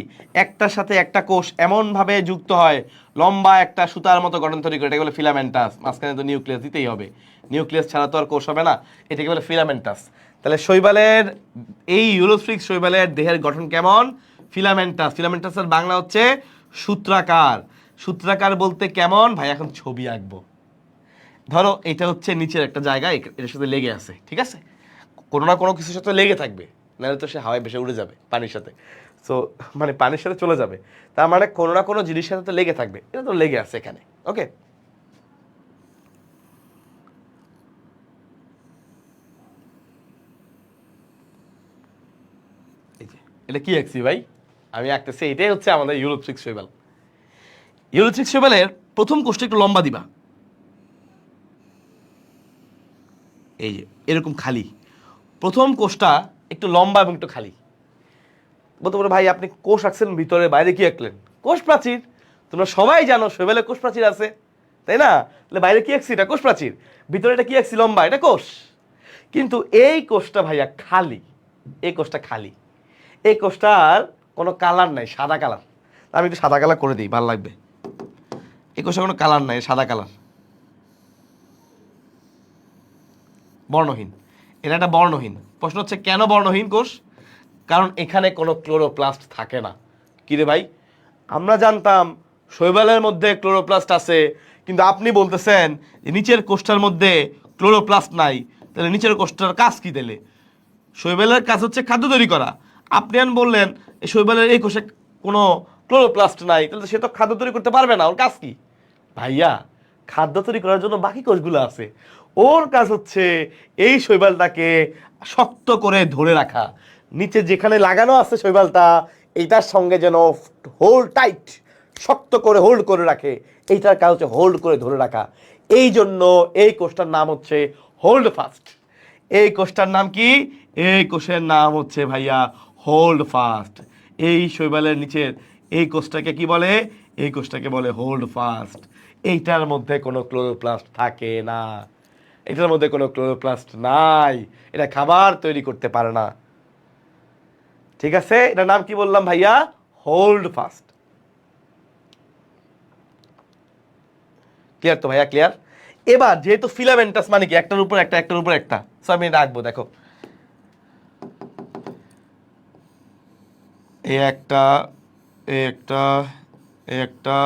একটার সাথে একটা কোষ এমনভাবে যুক্ত হয়, লম্বা একটা সুতার মতো গঠন তৈরি করে, এটাকে বলে ফিলামেন্টাস। মাঝখানে তো নিউক্লিয়াস দিতেই হবে, নিউক্লিয়াস ছাড়া তো আর কোষ হবে না, এটাকে বলে ফিলামেন্টাস। তাহলে শৈবালের, এই ইউলোথ্রিক্স শৈবালের দেহের গঠন কেমন? ফিলামেন্টাস। ফিলামেন্টাসের বাংলা হচ্ছে সূত্রাকার। সূত্রাকার বলতে কেমন ভাই, এখন ছবি আঁকবো। ধরো এটা হচ্ছে নিচের একটা জায়গা, এটার সাথে লেগে আছে, ঠিক আছে, কোনো না কোনো কিছুর সাথে লেগে থাকবে, নাহলে তো সে হাওয়ায় ভেসে উড়ে যাবে পানির সাথে। সো মানে পানির সাথে চলে যাবে, তার মানে কোনো না কোনো জিনিসের সাথে তো লেগে থাকবে, এটা তো লেগে আছে এখানে। ওকে, এই যে এটা কি আঁকছি ভাই, আমি আঁকতেছি, এটাই হচ্ছে আমাদের ইউলোথ্রিক্স শৈবাল। ইউলোথ্রিক্স শৈবালের প্রথম কোষটা একটু লম্বা দিবা, এই যে এরকম খালি, প্রথম কোষটা একটু লম্বা এবং একটু খালি। বলতে পারো ভাই আপনি কোষ আঁকছেন ভিতরে, বাইরে কি আঁকলেন? কোষ প্রাচীর। তোমরা সবাই জানো শৈবালে কোষ প্রাচীর আছে, তাই না? তাহলে বাইরে কি আঁকছি? এটা কোষ প্রাচীর, ভিতরে এটা কি আঁকছি? লম্বা, এটা কোষ। কিন্তু এই কোষটা ভাইয়া খালি, এই কোষটা খালি, এই কোষটার কোনো কালার নাই, সাদা কালার। আমি একটু সাদা কালার করে দিই, ভালো লাগবে। এই কোষটা কোনো কালার নাই, সাদা কালার, বর্ণহীন। এটা একটা বর্ণহীন। প্রশ্ন হচ্ছে কেন বর্ণহীন কোষ? কারণ এখানে কোনো ক্লোরোপ্লাস্ট থাকে না। কিরে ভাই, আমরা জানতাম শৈবালের মধ্যে ক্লোরোপ্লাস্ট আছে, কিন্তু আপনি বলতেছেন যে নিচের কোষটার মধ্যে ক্লোরোপ্লাস্ট নাই, তাহলে নিচের কোষটার কাজ কি? তাহলে শৈবালের কাজ হচ্ছে খাদ্য তৈরি করা। আপনি বললেন এই শৈবালের এই কোষে কোনো ক্লোরোপ্লাস্ট নাই, তাহলে সে তো খাদ্য তৈরি করতে পারবে না, ওর কাজ কি? ভাইয়া, খাদ্য তৈরি করার জন্য বাকি কোষগুলো আছে, ওর কাজ হচ্ছে এই শৈবালটাকে শক্ত করে ধরে রাখা, নিচে যেখানে লাগানো আছে শৈবালটা, এইটার সঙ্গে যেন হোল্ড টাইট, শক্ত করে হোল্ড করে রাখে, এইটার কাজ হচ্ছে হোল্ড করে ধরে রাখা। এই জন্য এই কোষটার নাম হচ্ছে হোল্ড ফাস্ট। এই কোষটার নাম কি? এই কোষের নাম হচ্ছে ভাইয়া হোল্ড ফাস্ট। এই শৈবালের নিচের এই কোষটাকে কি বলে? এই কোষটাকে বলে হোল্ড ফাস্ট। এইটার মধ্যে কোনো ক্লোরোপ্লাস্ট থাকে না, এটার মধ্যে কোনো ক্লোরোপ্লাস্ট নাই, এটা খাবার তৈরি করতে পারে না, ঠিক আছে। এটার নাম কি বললাম ভাইয়া? Hold fast. ক্লিয়ার তো ভাইয়া? ক্লিয়ার। এবার যেহেতু ফিলামেন্টাস মানে কি, একটার উপর একটা, একটার উপর একটা, সো আমি রাখবো, দেখো এ একটা, এ একটা, এ একটা,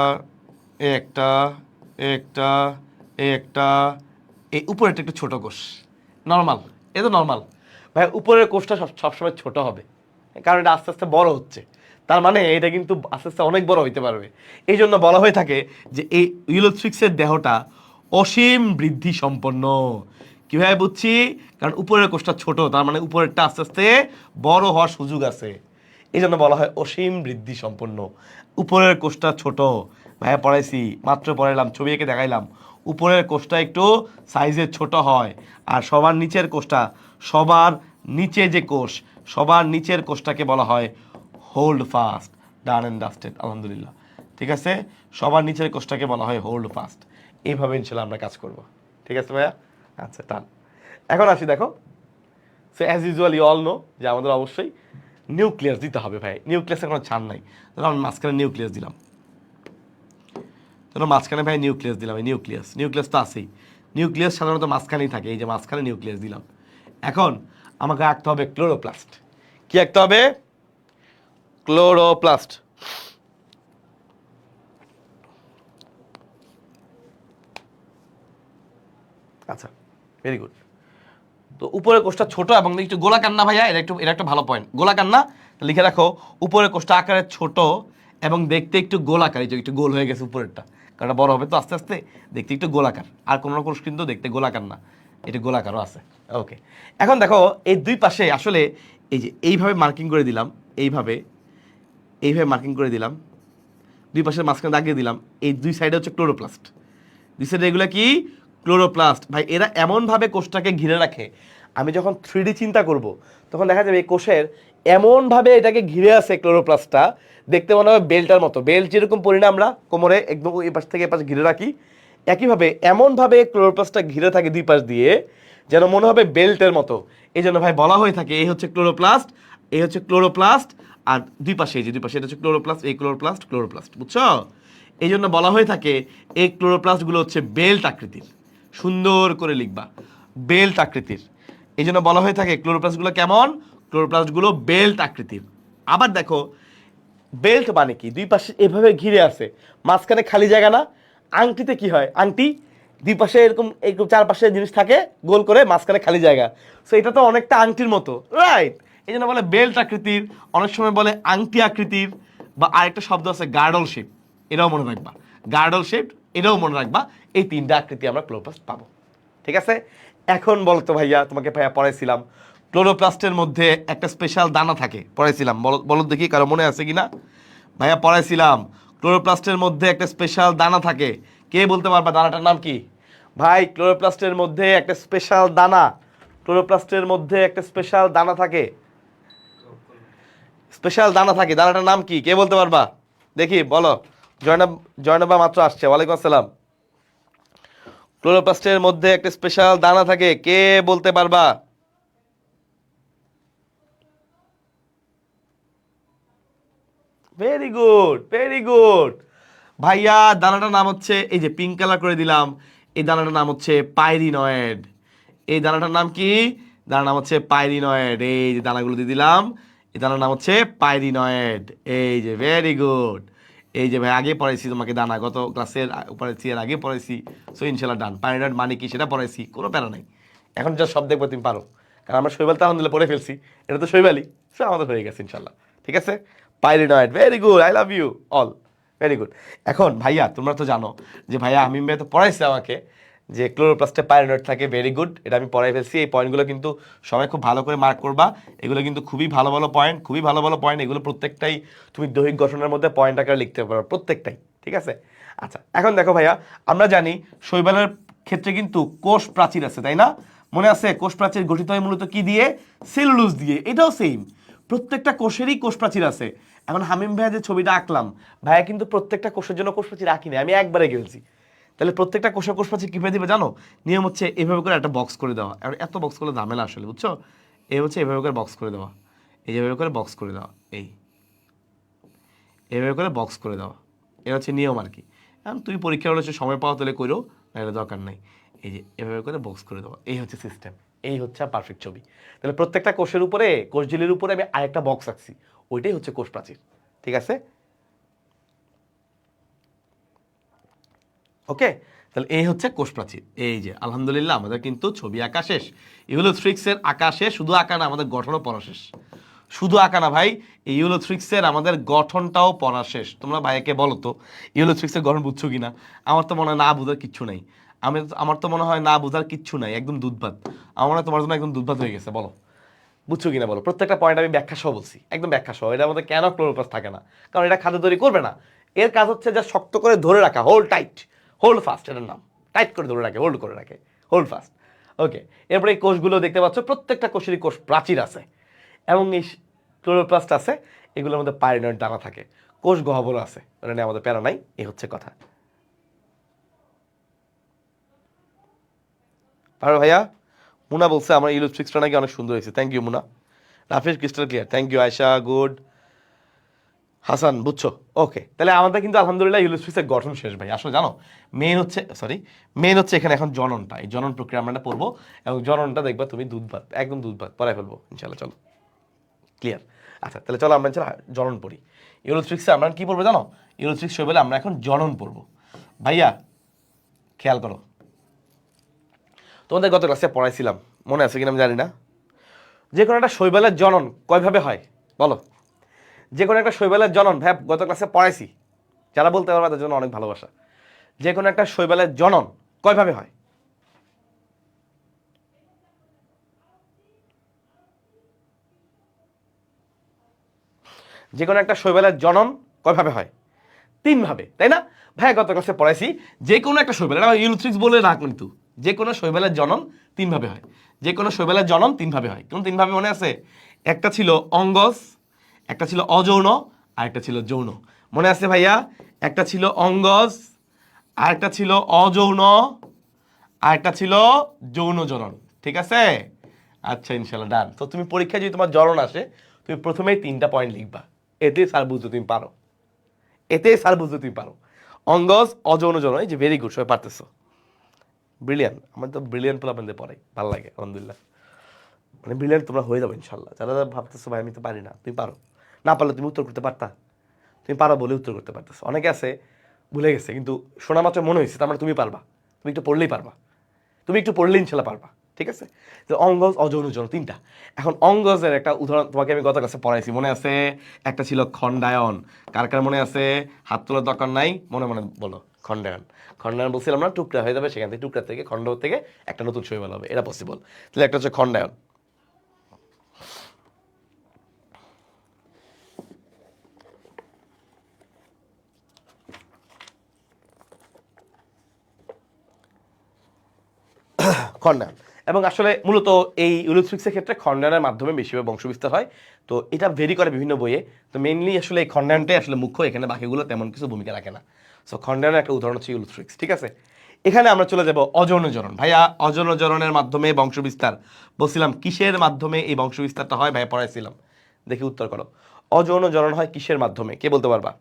এ একটা, এ একটা, এ একটা, এই উপরেরটা একটু ছোট কোষ, নর্মাল। এ তো নর্মাল ভাই, উপরের কোষটা সবসময় ছোট হবে, কারণ এটা আস্তে আস্তে বড় হচ্ছে, তার মানে এটা কিন্তু আস্তে আস্তে অনেক বড় হইতে পারবে। এই জন্য বলা হয়ে থাকে যে এই ইউলোথ্রিক্সের দেহটা অসীম বৃদ্ধি সম্পন্ন। কিভাবে বুঝছি? কারণ উপরের কোষটা ছোট, তার মানে উপরেরটা আস্তে আস্তে বড় হওয়ার সুযোগ আছে, এই জন্য বলা হয় অসীম বৃদ্ধি সম্পন্ন। উপরের কোষটা ছোট, ভাইয়া পড়াইছি, মাত্র পড়াইলাম, ছবি এঁকে দেখাইলাম। উপরের কোষটা একটু সাইজে ছোট হয়, আর সবার নিচের কোষটা, সবার নিচে যে কোষ, সবার নিচের কোষটাকে বলা হয় hold fast. Done and dusted, আলহামদুলিল্লাহ, ঠিক আছে। সবার নিচের কোষটাকে বলা হয় হোল্ড ফাস্ট। এইভাবে ইনশাল্লাহ আমরা কাজ করব, ঠিক আছে ভাইয়া? আচ্ছা, টান। এখন আসি, দেখো, so as usual you all know যে আমাদের অবশ্যই নিউক্লিয়াস দিতে হবে ভাই, নিউক্লিয়াসের কোনো ছাড় নাই। তাহলে আমি মাঝখানে নিউক্লিয়াস দিলাম, তাহলে মাঝখানে ভাই নিউক্লিয়াস দিলাম। এই নিউক্লিয়াস, নিউক্লিয়াস তো আছেই, নিউক্লিয়াস সাধারণত মাঝখানেই থাকে, এই যে মাঝখানে নিউক্লিয়াস দিলাম। এখন আমাকে আঁকতে হবে ক্লোরোপ্লাস্ট। কি আঁকতে হবে? ক্লোরোপ্লাস্ট। আচ্ছা, ভেরি গুড। তো উপরের কোষটা ছোট এবং একটু গোলাকার না ভাইয়া, এটা একটা ভালো পয়েন্ট। গোলাকার না, লিখে রাখো উপরের কোষটা আকারে ছোট এবং দেখতে একটু গোলাকার, এই যে একটু গোল হয়ে গেছে উপরেরটা, কারণ বড় হবে তো আস্তে আস্তে, দেখতে একটু গোলাকার। আর কোনো কোষ কিন্তু দেখতে গোলাকার না, এটা গোলাকারও আছে। ওকে, এখন দেখো এই দুই পাশে আসলে এই যে এইভাবে মার্কিং করে দিলাম, এইভাবে মার্কিং করে দিলাম, দুই পাশের মাঝখানে দাগিয়ে দিলাম, এই দুই সাইডে হচ্ছে ক্লোরোপ্লাস্ট, দুই সাইডে এগুলো কি ক্লোরোপ্লাস্ট। ভাই এরা এমনভাবে কোষটাকে ঘিরে রাখে, আমি যখন 3D চিন্তা করব তখন দেখা যাবে এই কোষের এমনভাবে এটাকে ঘিরে আছে ক্লোরোপ্লাস্টটা, দেখতে মনে হবে বেল্টার মতো। বেল্ট যেরকম পরি না আমরা কোমরে, একদম এই পাশ থেকে এ পাশ ঘিরে রাখি, একইভাবে এমনভাবে ক্লোরোপ্লাস্টটা ঘিরে থাকে দুই পাশ দিয়ে, যেন মনে হবে বেল্টের মতো। এই জন্য ভাই বলা হয়ে থাকে এই হচ্ছে ক্লোরোপ্লাস্ট, এই হচ্ছে ক্লোরোপ্লাস্ট, আর দুই পাশে এই যে দুই পাশে এটা হচ্ছে ক্লোরোপ্লাস্ট, এই ক্লোরোপ্লাস্ট, বুঝছো? এই জন্য বলা হয়ে থাকে এই ক্লোরোপ্লাস্টগুলো হচ্ছে বেল্ট আকৃতির। সুন্দর করে লিখবা, বেল্ট আকৃতির। এই জন্য বলা হয়ে থাকে ক্লোরোপ্লাস্টগুলো কেমন, ক্লোরোপ্লাস্টগুলো বেল্ট আকৃতির। আবার দেখো বেল্ট মানে কি, দুই পাশে এভাবে ঘিরে আছে, মাঝখানে খালি জায়গা না। আংটিতে কি হয়, আংটি দুই পাশে এরকম এরকম চারপাশে জিনিস থাকে গোল করে, মাঝখানে খালি জায়গা। সো এটা তো অনেকটা আংটির মতো, রাইট? এই জন্য বলে বেল্ট আকৃতির, অনেক সময় বলে আংটি আকৃতির, বা আরেকটা শব্দ আছে গার্ডল শেপ, এটাও মনে রাখবা। গার্ডল শেপ, এটাও মনে রাখবা। এই তিনটা আকৃতি আমরা ক্লোরোপ্লাস্ট পাবো, ঠিক আছে? এখন বলতো ভাইয়া, তোমাকে ভাইয়া পড়াইছিলাম ক্লোরোপ্লাস্টের মধ্যে একটা স্পেশাল দানা থাকে, পড়াইছিলাম, বলো দেখি কারো মনে আছে কিনা। ভাইয়া পড়াইছিলাম ক্লোরোপ্লাস্টের মধ্যে একটা স্পেশাল দানা থাকে, কে বলতে পারবা দানাটার নাম কি? ভাই ক্লোরোপ্লাস্টের মধ্যে একটা স্পেশাল দানা, ক্লোরোপ্লাস্টের মধ্যে একটা স্পেশাল দানা থাকে, স্পেশাল দানা থাকে, দানাটার নাম কি, কে বলতে পারবা? দেখি বলো। জয়নবা মাত্র আসছে, ওয়ালাইকুম আসসালাম। ক্লোরোপ্লাস্টের মধ্যে একটা স্পেশাল দানা থাকে, কে বলতে পারবা? ভেরি গুড, ভেরি গুড ভাইয়া। দানাটার নাম হচ্ছে, এই যে পিঙ্ক কালার করে দিলাম, এই দানাটার নাম হচ্ছে পাইরিনয়েড। এই দানাটার নাম কি? দানার নাম হচ্ছে পাইরিনয়েড। এই যে দানাগুলো দিয়ে দিলাম, এই দানার নাম হচ্ছে পাইরিনয়েড। এই যে ভেরি গুড। এই যে ভাই আগে পড়াইছি তোমাকে দানা, গত ক্লাসের পড়াইছি, এর আগে পড়াইছি। সো ইনশাল্লাহ ডান। পাইরিনয়েড মানে কি সেটা পড়াইছি, কোনো প্যারা নাই। এখন যা সব দেখবো তুমি পারো, কারণ আমরা শৈবাল তো আলহামদুলিল্লাহ পড়ে ফেলছি, এটা তো শৈবালই, সো আমাদের হয়ে গেছে ইনশাল্লাহ, ঠিক আছে? Pyrenoid, very good, I love you all, very good. এখন ভাইয়া তোমরা তো জানো যে ভাইয়া আমিম ভাই তো পড়াইছে আমাকে যে ক্লোরোপ্লাস্টে পাইরিনয়েড থাকে, ভেরি গুড, এটা আমি পড়াই ফেলছি। এই পয়েন্টগুলো কিন্তু সবাই খুব ভালো করে মার্ক করবা, এগুলো কিন্তু খুবই ভালো ভালো পয়েন্ট, খুবই ভালো ভালো পয়েন্ট। এগুলো প্রত্যেকটাই তুমি দৈহিক গঠনের মধ্যে পয়েন্ট আকারে লিখতে পারো, প্রত্যেকটাই, ঠিক আছে? আচ্ছা এখন দেখো ভাইয়া, আমরা জানি শৈবালের ক্ষেত্রে কিন্তু কোষ প্রাচীর আছে, তাই না? মনে আছে কোষ প্রাচীর গঠিত হয় মূলত কি দিয়ে? সেলুলোজ দিয়ে। এটাও সেম, প্রত্যেকটা কোষেরই কোষ প্রাচীর আছে। এখন হামিম ভাইয়া যে ছবিটা আঁকলাম, ভাইয়া কিন্তু প্রত্যেকটা কোষের জন্য কোষ প্রাচীর আঁকিনি, আমি একবারে গেছি। তাহলে প্রত্যেকটা কোষের কোষ প্রাচীর কিভাবে দিবে জানো? নিয়ম হচ্ছে এভাবে করে একটা বক্স করে দেওয়া। এত বক্স করলে ঝামেলা আসলে, বুঝছো? এই হচ্ছে এভাবে করে বক্স করে দেওয়া, এই যেভাবে করে বক্স করে দেওয়া, এইভাবে করে বক্স করে দেওয়া, এটা হচ্ছে নিয়ম আর কি। এখন তুই পরীক্ষা হলে সময় পাওয়া তাহলে করো, এটা দরকার নাই। এই যে এভাবে করে বক্স করে দেওয়া, এই হচ্ছে সিস্টেম, এই হচ্ছে পারফেক্ট ছবি। তাহলে প্রত্যেকটা কোষের উপরে, কোষঝিল্লির উপরে আমি আরেকটা বক্স আঁকছি, ওইটাই হচ্ছে কোষ প্রাচীর, ঠিক আছে? ওকে, তাহলে এই হচ্ছে কোষ প্রাচীর। এই যে আলহামদুলিল্লাহ আমাদের কিন্তু ছবি আঁকা শেষ। ইউলোথ্রিক্সের আঁকা শেষ, শুধু আঁকা না, আমাদের গঠনও পড়া শেষ। শুধু আঁকা না ভাই, এই ইউলোথ্রিক্সের আমাদের গঠনটাও পড়া শেষ। তোমরা ভাইয়াকে বলো তো ইউলোথ্রিক্সের গঠন বুঝছো কিনা? আমার তো মনে হয় না বোঝার কিচ্ছু নাই। আমার তো মনে হয় না বোঝার কিচ্ছু নাই, একদম দুধভাত। আমার মনে হয় তোমার জন্য একদম দুধভাত হয়ে গেছে। বলো বুঝছো কিনা বলো। প্রত্যেকটা পয়েন্ট আমি ব্যাখ্যা সহ বলছি, একদম ব্যাখ্যা সহ। এটার মধ্যে কেন ক্লোরোপ্লাস্ট থাকে না? কারণ এটা খাদ্য তৈরি করবে না। এর কাজ হচ্ছে যা শক্ত করে ধরে রাখা, হোল্ড টাইট, হোল্ড ফাস্ট, এটার নাম। টাইট করে ধরে রাখে, হোল্ড করে রাখে, হোল্ড ফাস্ট। ওকে, এরপরে এই কোষগুলো দেখতে পাচ্ছ, প্রত্যেকটা কোষেরই কোষ প্রাচীর আছে এবং এই ক্লোরোপ্লাস্ট আছে, এগুলোর মধ্যে পাইরিনয়েড দানা থাকে, কোষ গহ্বর আছে, ওটা নিয়ে আমাদের প্যারা নাই, এই হচ্ছে কথা। পারো ভাইয়া? মুনা বলছে আমার ইলুস্ট্রিক্সটা নাকি অনেক সুন্দর হয়েছে, thank you Muna. Rafiz crystal clear, thank you Ayesha, good. Hasan বুঝছো? ওকে, তাহলে আমাদের কিন্তু আলহামদুলিল্লাহ ইউলোস্ট্রিক্সের গঠন শেষ ভাই। আসলে জানো মেন হচ্ছে এখানে এখন জননটা, এই জনন প্রক্রিয়া আমরা পড়বো, এবং জননটা দেখবা তুমি দুধভাত, একদম দুধভাত পড়াই ফেলবো ইনশাল্লাহ। চলো ক্লিয়ার? আচ্ছা তাহলে চলো আমরা জনন পড়ি। ইউলোস্ট্রিক্সে আমরা কি পড়বো জানো? ইউলোস্ট্রিক্স বলে আমরা এখন জনন পড়বো। ভাইয়া খেয়াল করো, তোমাদের গত ক্লাসে পড়াইছিলাম, মনে আছে কিনা আমি জানি না, যে কোনো একটা শৈবালের জনন কয়ভাবে হয় বলো? যে কোনো একটা শৈবালের জনন ভাই গত ক্লাসে পড়াইছি, যারা বলতে পারবে তাদের জন্য অনেক ভালোবাসা। যে কোনো একটা শৈবালের জনন কয়ভাবে হয়? যে কোনো একটা শৈবালের জনন কয়ভাবে হয়? 3 ভাবে, তাই না? ভাই গত ক্লাসে পড়াইছি যে কোনো একটা শৈবাল, এটা ইউলুথ্রিক্স বলে রাখ, কিন্তু যে কোনো শৈবালের জনন 3 ভাবে হয়। যে কোনো শৈবালের জনন 3 ভাবে হয়। কোন 3 ভাবে মনে আছে? একটা ছিল অঙ্গজ, একটা ছিল অযৌন, আর একটা ছিল যৌন। মনে আছে ভাইয়া? একটা ছিল অঙ্গজ, আর একটা ছিল অযৌন, আর একটা ছিল যৌন জনন। ঠিক আছে? আচ্ছা ইনশাল্লাহ ডান। তো তুমি পরীক্ষায় যদি তোমার জনন আসে, তুমি প্রথমেই 3টা পয়েন্ট লিখবা, এতে স্যার বুঝতে তুমি পারো, এতে স্যার বুঝতে তুমি পারো। অঙ্গজ, অযৌন যৌন, এই যে ভেরি গুড, সবাই পারতেছো, ব্রিলিয়ান। আমার তো ব্রিলিয়ান পোলা বান্ধে পড়াই, ভালো লাগে আলহামদুলিল্লাহ। মানে ব্রিলিয়ান তোমরা হয়ে যাবে ইনশাল্লাহ। যারা ভাবতেছো ভাই আমি তো পারি না, তুমি পারো। না পারলে তুমি উত্তর করতে পারতা? তুমি পারো বলে উত্তর করতে পারতেছো। অনেকে আছে ভুলে গেছে, কিন্তু শোনা মাত্র মনে হয়েছে, তার মানে তুমি পারবা। তুমি একটু পড়লেই পারবা, তুমি একটু পড়লেই ইনশাল্লাহ পারবা। ঠিক আছে? তো অঙ্গজ, অযৌন যৌন 3টা। এখন অঙ্গজের একটা উদাহরণ তোমাকে আমি গত ক্লাসে পড়াইছি, মনে আছে? একটা ছিল খণ্ডায়ন। কার কার মনে আছে? হাত তোলার দরকার নাই, মনে মনে বলো। খণ্ডায়ন, খণ্ডায়ন বলছিলাম না, টুকরা হয়ে যাবে, সেখান থেকে টুকরা থেকে খণ্ড থেকে একটা নতুন শৈবাল হবে, এটা পসিবল। তাহলে একটা হচ্ছে খণ্ডায়ন। খণ্ডায়ন, এবং আসলে মূলত এই ইউলুথ্রিক্সের ক্ষেত্রে খণ্ডায়নের মাধ্যমে বেশিরভাগ বংশবিস্তার হয়। তো এটা ভেরি করে বিভিন্ন বইয়ে। তো মেইনলি আসলে এই খণ্ডায়নটাই আসলে মুখ্য, এখানে বাকিগুলো তেমন কিছু ভূমিকা রাখে না। সো খণ্ডায়নের একটা উদাহরণ হচ্ছে ইউলুথ্রিক্স। ঠিক আছে? এখানে আমরা চলে যাব অযৌন জনন। ভাইয়া অযৌন জননের মাধ্যমে বংশবিস্তার, বলছিলাম কিসের মাধ্যমে এই বংশবিস্তারটা হয়? ভাইয়া পড়াইছিলাম, দেখি উত্তর করো। অযৌন জনন হয় কিসের মাধ্যমে, কে বলতে পারবা?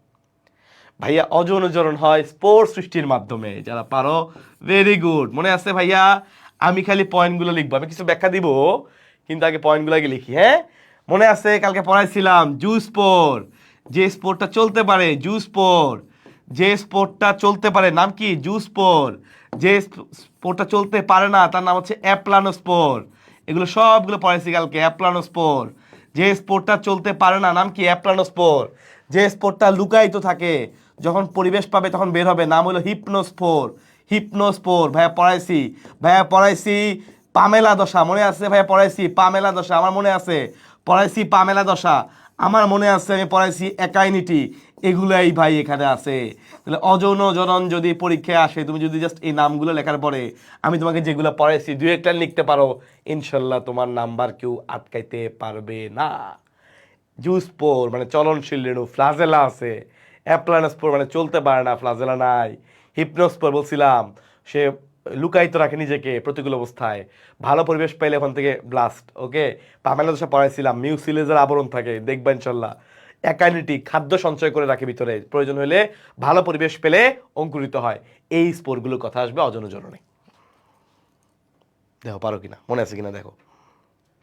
ভাইয়া অযৌন জনন হয় স্পোর সৃষ্টির মাধ্যমে। যারা পারো ভেরি গুড, মনে আছে ভাইয়া? আমি খালি পয়েন্টগুলো লিখবো, আমি কিছু ব্যাখ্যা দিব, কিন্তু আগে পয়েন্টগুলো আগে লিখি। হ্যাঁ, মনে আছে কালকে পড়াইছিলাম জুস্পোর, যে স্পোরটা চলতে পারে জুস্পোর, যে স্পোরটা চলতে পারে নাম কি? জুস্পোর। যে স্পোরটা চলতে পারে না তার নাম হচ্ছে অ্যাপ্লানোস্পোর। এগুলো সবগুলো পড়াইছি কালকে, অ্যাপ্লানোস্পোর। যে স্পোরটা চলতে পারে না নাম কি? অ্যাপ্লানোস্পোর। যে স্পোরটা লুকায়িত থাকে, যখন পরিবেশ পাবে তখন বের হবে, নাম হলো হিপনোস্পোর। হিপনোস্পোর ভাইয়া পড়াইছি, ভাইয়া পড়াইছি পামেলা দশা, মনে আছে ভাইয়া? পড়াইছি পামেলা দশা, আমার মনে আছে। পড়াইছি পামেলা দশা, আমার মনে আছে। আমি পড়াইছি একাইনিটি, এগুলাই ভাই এখানে আছে। তাহলে অযৌন জনন যদি পরীক্ষায় আসে, তুমি যদি জাস্ট এই নামগুলো লেখার পরে আমি তোমাকে যেগুলো পড়াইছি দুই একটা লিখতে পারো, ইনশাল্লাহ তোমার নাম্বার কেউ আটকাইতে পারবে না। জুস্পোর মানে চলনশীল রেণু, ফ্লাজেলা আছে। অ্যাপ্লানোস্পোর মানে চলতে পারে না, ফ্লাজেলা নাই। হিপনোস্পোর বলছিলাম সে লুকায়িত রাখে নিজেকে প্রতিকূল অবস্থায়, ভালো পরিবেশ পাইলে ওখান থেকে ব্লাস্ট। ওকে, পামেলা দশা পড়াইছিলাম মিউসিলেজের আবরণ থাকে, দেখবা ইনশাল্লাহ। একাইনেটিক খাদ্য সঞ্চয় করে রাখে ভিতরে, প্রয়োজন হলে ভালো পরিবেশ পেলে অঙ্কুরিত হয়। এই স্পোরগুলোর কথা আসবে অযৌন জননে। দেখো পারো কিনা, মনে আছে কিনা দেখো,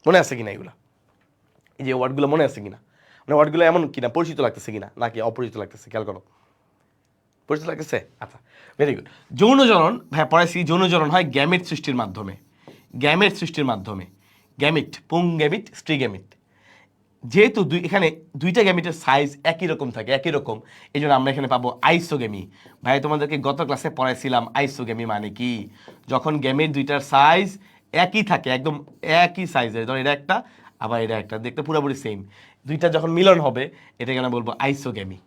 মনে আছে কিনা এগুলা, এই যে ওয়ার্ডগুলো মনে আছে কিনা, মানে ওয়ার্ডগুলো এমন কিনা পরিচিত লাগতেছে কিনা নাকি অপরিচিত লাগতেছে, খেয়াল করো। পরিচিত লাগতেছে? আচ্ছা ভেরি গুড। যৌন জনন ভাই পড়াইছি, যৌন জনন হয় গ্যামেট সৃষ্টির মাধ্যমে। গ্যামেট সৃষ্টির মাধ্যমে, গ্যামিট, পুং গ্যামিট, স্ত্রী গ্যামিট। যেহেতু এখানে দুইটা গ্যামিটের সাইজ একই রকম থাকে, একই রকম, এই জন্য আমরা এখানে পাবো আইসোগ্যামি। ভাই তোমাদেরকে গত ক্লাসে পড়াইছিলাম আইসোগ্যামি মানে কি? যখন গ্যামিট দুইটার সাইজ একই থাকে, একদম একই সাইজের, ধর এটা একটা আবার এটা একটা, দেখতে পুরোপুরি সেম, দুইটা যখন মিলন হবে এটাকে আমরা বলবো আইসোগ্যামি।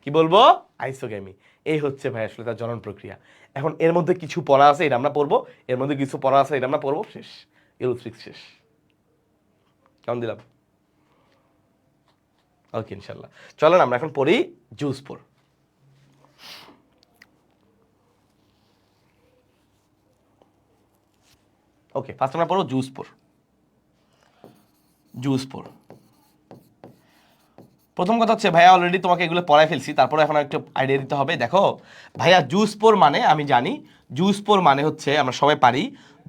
কি বলবো? আইসোগ্যামি। এই হচ্ছে ভাই আসলে তার জনন প্রক্রিয়া। এখন এর মধ্যে কিছু পড়া আছে, এটা আমরা পড়বো, এর মধ্যে কিছু পড়া আছে, এটা আমরা পড়বো, শেষ। ইউলুথ্রিক্স শেষ। কেমন দিলাম? ওকে ইনশাল্লাহ। চলেন আমরা এখন পড়ি জুস্পোর। ওকে, ফার্স্ট আমরা পড়বো জুস্পোর। জুস্পোর প্রথম কথা হচ্ছে ভাইয়া অলরেডি তোমাকে এগুলো পড়াই ফেলছি, তারপরে এখন একটু আইডিয়া দিতে হবে। দেখো ভাইয়া জুস্পোর মানে আমি জানি, জুস্পোর মানে হচ্ছে আমরা সবাই পারি,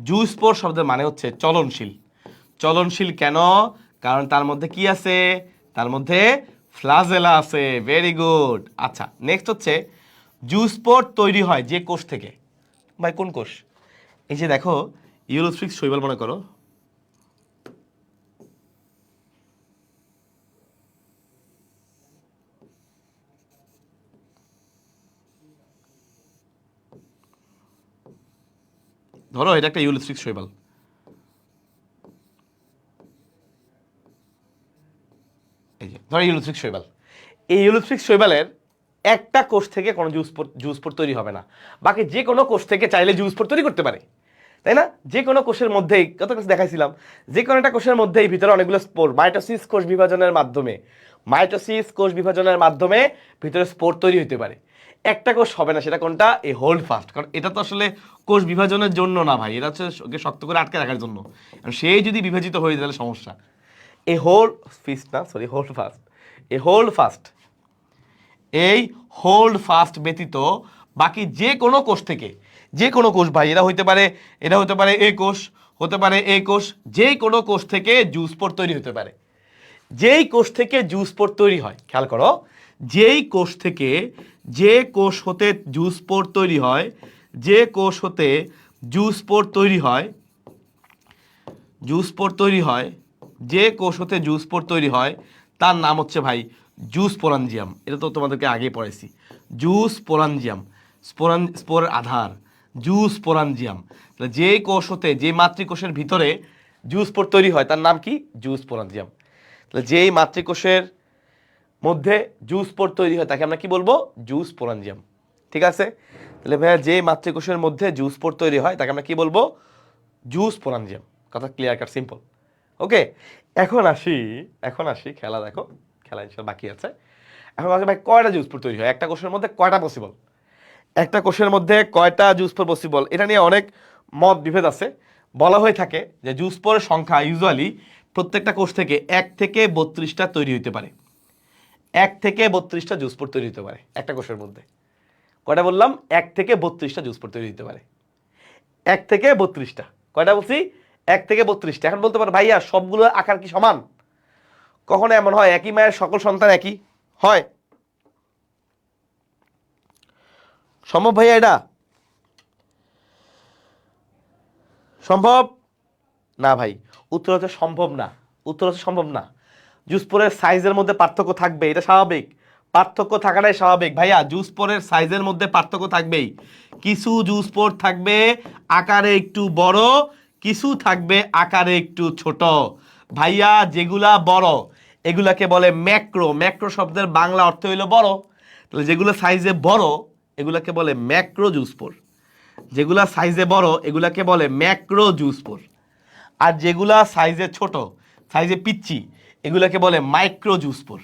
জুস্পোর শব্দের মানে হচ্ছে চলনশীল। চলনশীল কেন? কারণ তার মধ্যে কি আছে? তার মধ্যে ফ্লাজেলা আছে। Very good. আচ্ছা নেক্সট হচ্ছে জুস্পোর তৈরি হয় যে কোষ থেকে। ভাই কোন কোষ? এই যে দেখো, ইউলোথ্রিক্স শৈবাল মনে করো, ধরো এটা একটা ইউলোথ্রিক্স শৈবাল, এই যে ধরো ইউলোথ্রিক্স শৈবাল। এই ইউলোথ্রিক্স শৈবালের একটা কোষ থেকে কোনো জুস তৈরি হবে না, বাকি যে কোনো কোষ থেকে চাইলে জুস তৈরি করতে পারে, তাই না? যে কোনো কোষের মধ্যেই কত কিছু দেখাইছিলাম, যে কোনো একটা কোষের মধ্যেই ভিতরে অনেকগুলো স্পোর, মাইটোসিস কোষ বিভাজনের মাধ্যমে, মাইটোসিস কোষ বিভাজনের মাধ্যমে ভিতরে স্পোর তৈরি হতে পারে। একটা কোষ হবে না, সেটা কোনটা? এই হোল্ড ফাস্ট, কারণ এটা তো আসলে কোষ বিভাজনের জন্য না ভাই, এটা হচ্ছে ওকে শক্ত করে আটকে রাখার জন্য। সেই যদি বিভাজিত হয়ে যায় তাহলে সমস্যা। এই হোল্ড ফিস্ট না, সরি হোল্ড ফাস্ট, এই হোল্ড ফাস্ট, এই হোল্ড ফাস্ট ব্যতীত বাকি যে কোনো কোষ থেকে, যে কোনো কোষ ভাই, এটা হতে পারে, এটা হতে পারে এ কোষ, হতে পারে এ কোষ, যে কোনো কোষ থেকে জুস স্পোর তৈরি হতে পারে। যেই কোষ থেকে জুস স্পোর তৈরি হয়, খেয়াল করো, যেই কোষ থেকে, যে কোষ হতে জুস স্পোর তৈরি হয়, যে কোষ হতে জুস স্পোর তৈরি হয়, জুস স্পোর তৈরি হয়, যে কোষ হতে জুস স্পোর তৈরি হয়, তার নাম হচ্ছে ভাই জুস স্পোরাঞ্জিয়াম। এটা তো তোমাদেরকে আগে পড়াইছি, জুস স্পোরাঞ্জিয়াম, স্পোরের আধার, জুস স্পোরাঞ্জিয়াম। তাহলে যে কোষ হতে, যে মাতৃকোষের ভিতরে জুস স্পোর তৈরি হয় তার নাম কি? Juice sporangium. তাহলে যেই মাতৃকোষের মধ্যে জুস স্পোর তৈরি হয় তাকে আমরা কি বলবো? Juice sporangium. ঠিক আছে? তাহলে ভাইয়া যে মাতৃকোষের মধ্যে জুস স্পোর তৈরি হয় তাকে আমরা কি বলবো? Juice sporangium. কথা ক্লিয়ার কাট, সিম্পল। ওকে, এখন আসি খেলা, দেখো খেলা ইনশাল্লাহ বাকি আছে। এখন আসলে ভাই কয়টা জুস স্পোর তৈরি হয় একটা কোষের মধ্যে? কয়টা পসিবল? একটা কোষের মধ্যে কয়টা জুস স্পোর পসিবল, এটা নিয়ে অনেক মত বিভেদ আছে। বলা হয়ে থাকে যে জুস স্পোরের সংখ্যা ইউজুয়ালি প্রত্যেকটা কোষ থেকে 1 থেকে 32টা তৈরি হতে পারে। 1 থেকে 32টা জুস স্পোর তৈরি হতে পারে একটা কোষের মধ্যে। কয়টা বললাম? 1 থেকে 32টা জুস স্পোর তৈরি হতে পারে। 1 থেকে 32টা। কয়টা বলছি? 1 থেকে 32টা। এখন বলতে পারো ভাইয়া সবগুলোর আকার কি সমান? কখনো এমন হয় একই মায়ের সকল সন্তান একই হয়? সম্ভব ভাইয়া? এটা সম্ভব না ভাই। উত্তর হচ্ছে সম্ভব না। উত্তর হচ্ছে সম্ভব না। জুস স্পোরের সাইজের মধ্যে পার্থক্য থাকবে, এটা স্বাভাবিক। পার্থক্য থাকাটাই স্বাভাবিক ভাইয়া। জুস স্পোরের সাইজের মধ্যে পার্থক্য থাকবেই। কিছু জুস স্পোর থাকবে আকারে একটু বড়, কিছু থাকবে আকারে একটু ছোট। ভাইয়া যেগুলা বড় এগুলাকে বলে ম্যাক্রো। ম্যাক্রো শব্দের বাংলা অর্থ হইলো বড়। তাহলে যেগুলো সাইজে বড় এগুলাকে বলে ম্যাক্রো জুস স্পোর। যেগুলা সাইজে বড় এগুলাকে বলে ম্যাক্রো জুস স্পোর। আর যেগুলা সাইজে ছোট, সাইজে পিচ্ছি, এগুলাকে বলে micro juice spore.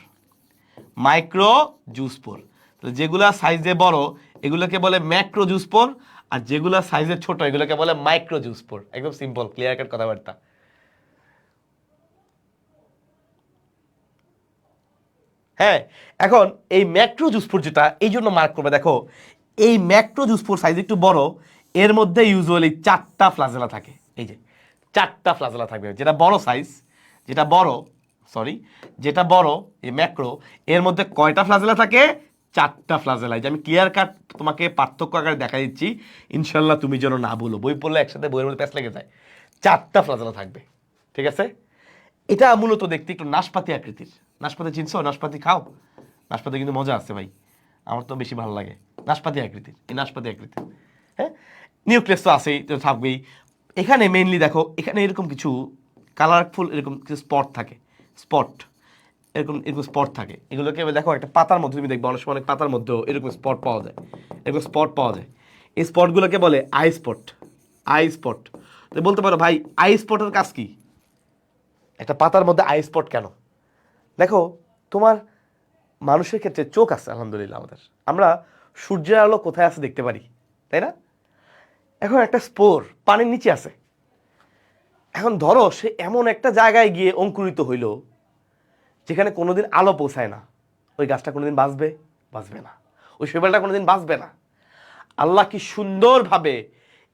Micro juice spore. তাহলে যেগুলা সাইজে বড় এগুলোকে বলে ম্যাক্রো জুস স্পোর, আর যেগুলা সাইজে ছোট এগুলোকে বলে মাইক্রো জুস স্পোর। একদম সিম্পল, ক্লিয়ার কাট কথাবার্তা। হ্যাঁ, এখন এই ম্যাক্রো জুস স্পোর যেটা, এই জন্য মার্ক করবে, দেখো এই ম্যাক্রো জুস স্পোর সাইজ একটু বড়, এর মধ্যে ইউজুয়ালি 4টা ফ্লাজেলা থাকে। এই যে 4টা ফ্লাজেলা থাকবে। যেটা বড় সাইজ, যেটা বড়, সরি, যেটা বড় এই ম্যাক্রো, এর মধ্যে কয়টা ফ্লাজেলা থাকে? 4টা ফ্লাজেলা। যে আমি ক্লিয়ার কাট তোমাকে পার্থক্য আকারে দেখা দিচ্ছি, ইনশাল্লাহ তুমি যেন না ভুলো। বই পড়লে একসাথে বইয়ের মধ্যে প্যাচ লেগে যায়। 4টা ফ্লাজেলা থাকবে, ঠিক আছে? এটা মূলত দেখতে একটু নাশপাতি আকৃতির। নাশপাতি চিনছো? নাশপাতি খাও? নাশপাতি কিন্তু মজা আছে ভাই, আমার তো বেশি ভালো লাগে। নাশপাতি আকৃতির, এই নাশপাতি আকৃতির। হ্যাঁ, নিউক্লিয়াস তো আছেই, তো থাকবেই। এখানে মেইনলি দেখো, এখানে এরকম কিছু কালারফুল এরকম কিছু স্পট থাকে, স্পট, এরকম এরকম স্পট থাকে। এগুলোকে দেখো একটা পাতার মধ্যে তুমি দেখবে, অনেক সময় অনেক পাতার মধ্যেও এরকম স্পট পাওয়া যায়, এরকম স্পট পাওয়া যায়। এই স্পটগুলোকে বলে আই স্পট। I spot. তো বলতে পারো ভাই আই স্পটের কাজ কি? একটা পাতার মধ্যে আই স্পট কেন? দেখো তোমার মানুষের ক্ষেত্রে চোখ আছে আলহামদুলিল্লাহ, আমাদের, আমরা সূর্যের আলো কোথায় আছে দেখতে পারি, তাই না? এখন একটা স্পোর পানির নিচে আছে। এখন ধরো সে এমন একটা জায়গায় গিয়ে অঙ্কুরিত হইল যেখানে কোনোদিন আলো পৌঁছায় না, ওই গাছটা কোনোদিন বাঁচবে? বাঁচবে না। ওই শৈবালটা কোনোদিন বাঁচবে না। আল্লাহ কি সুন্দরভাবে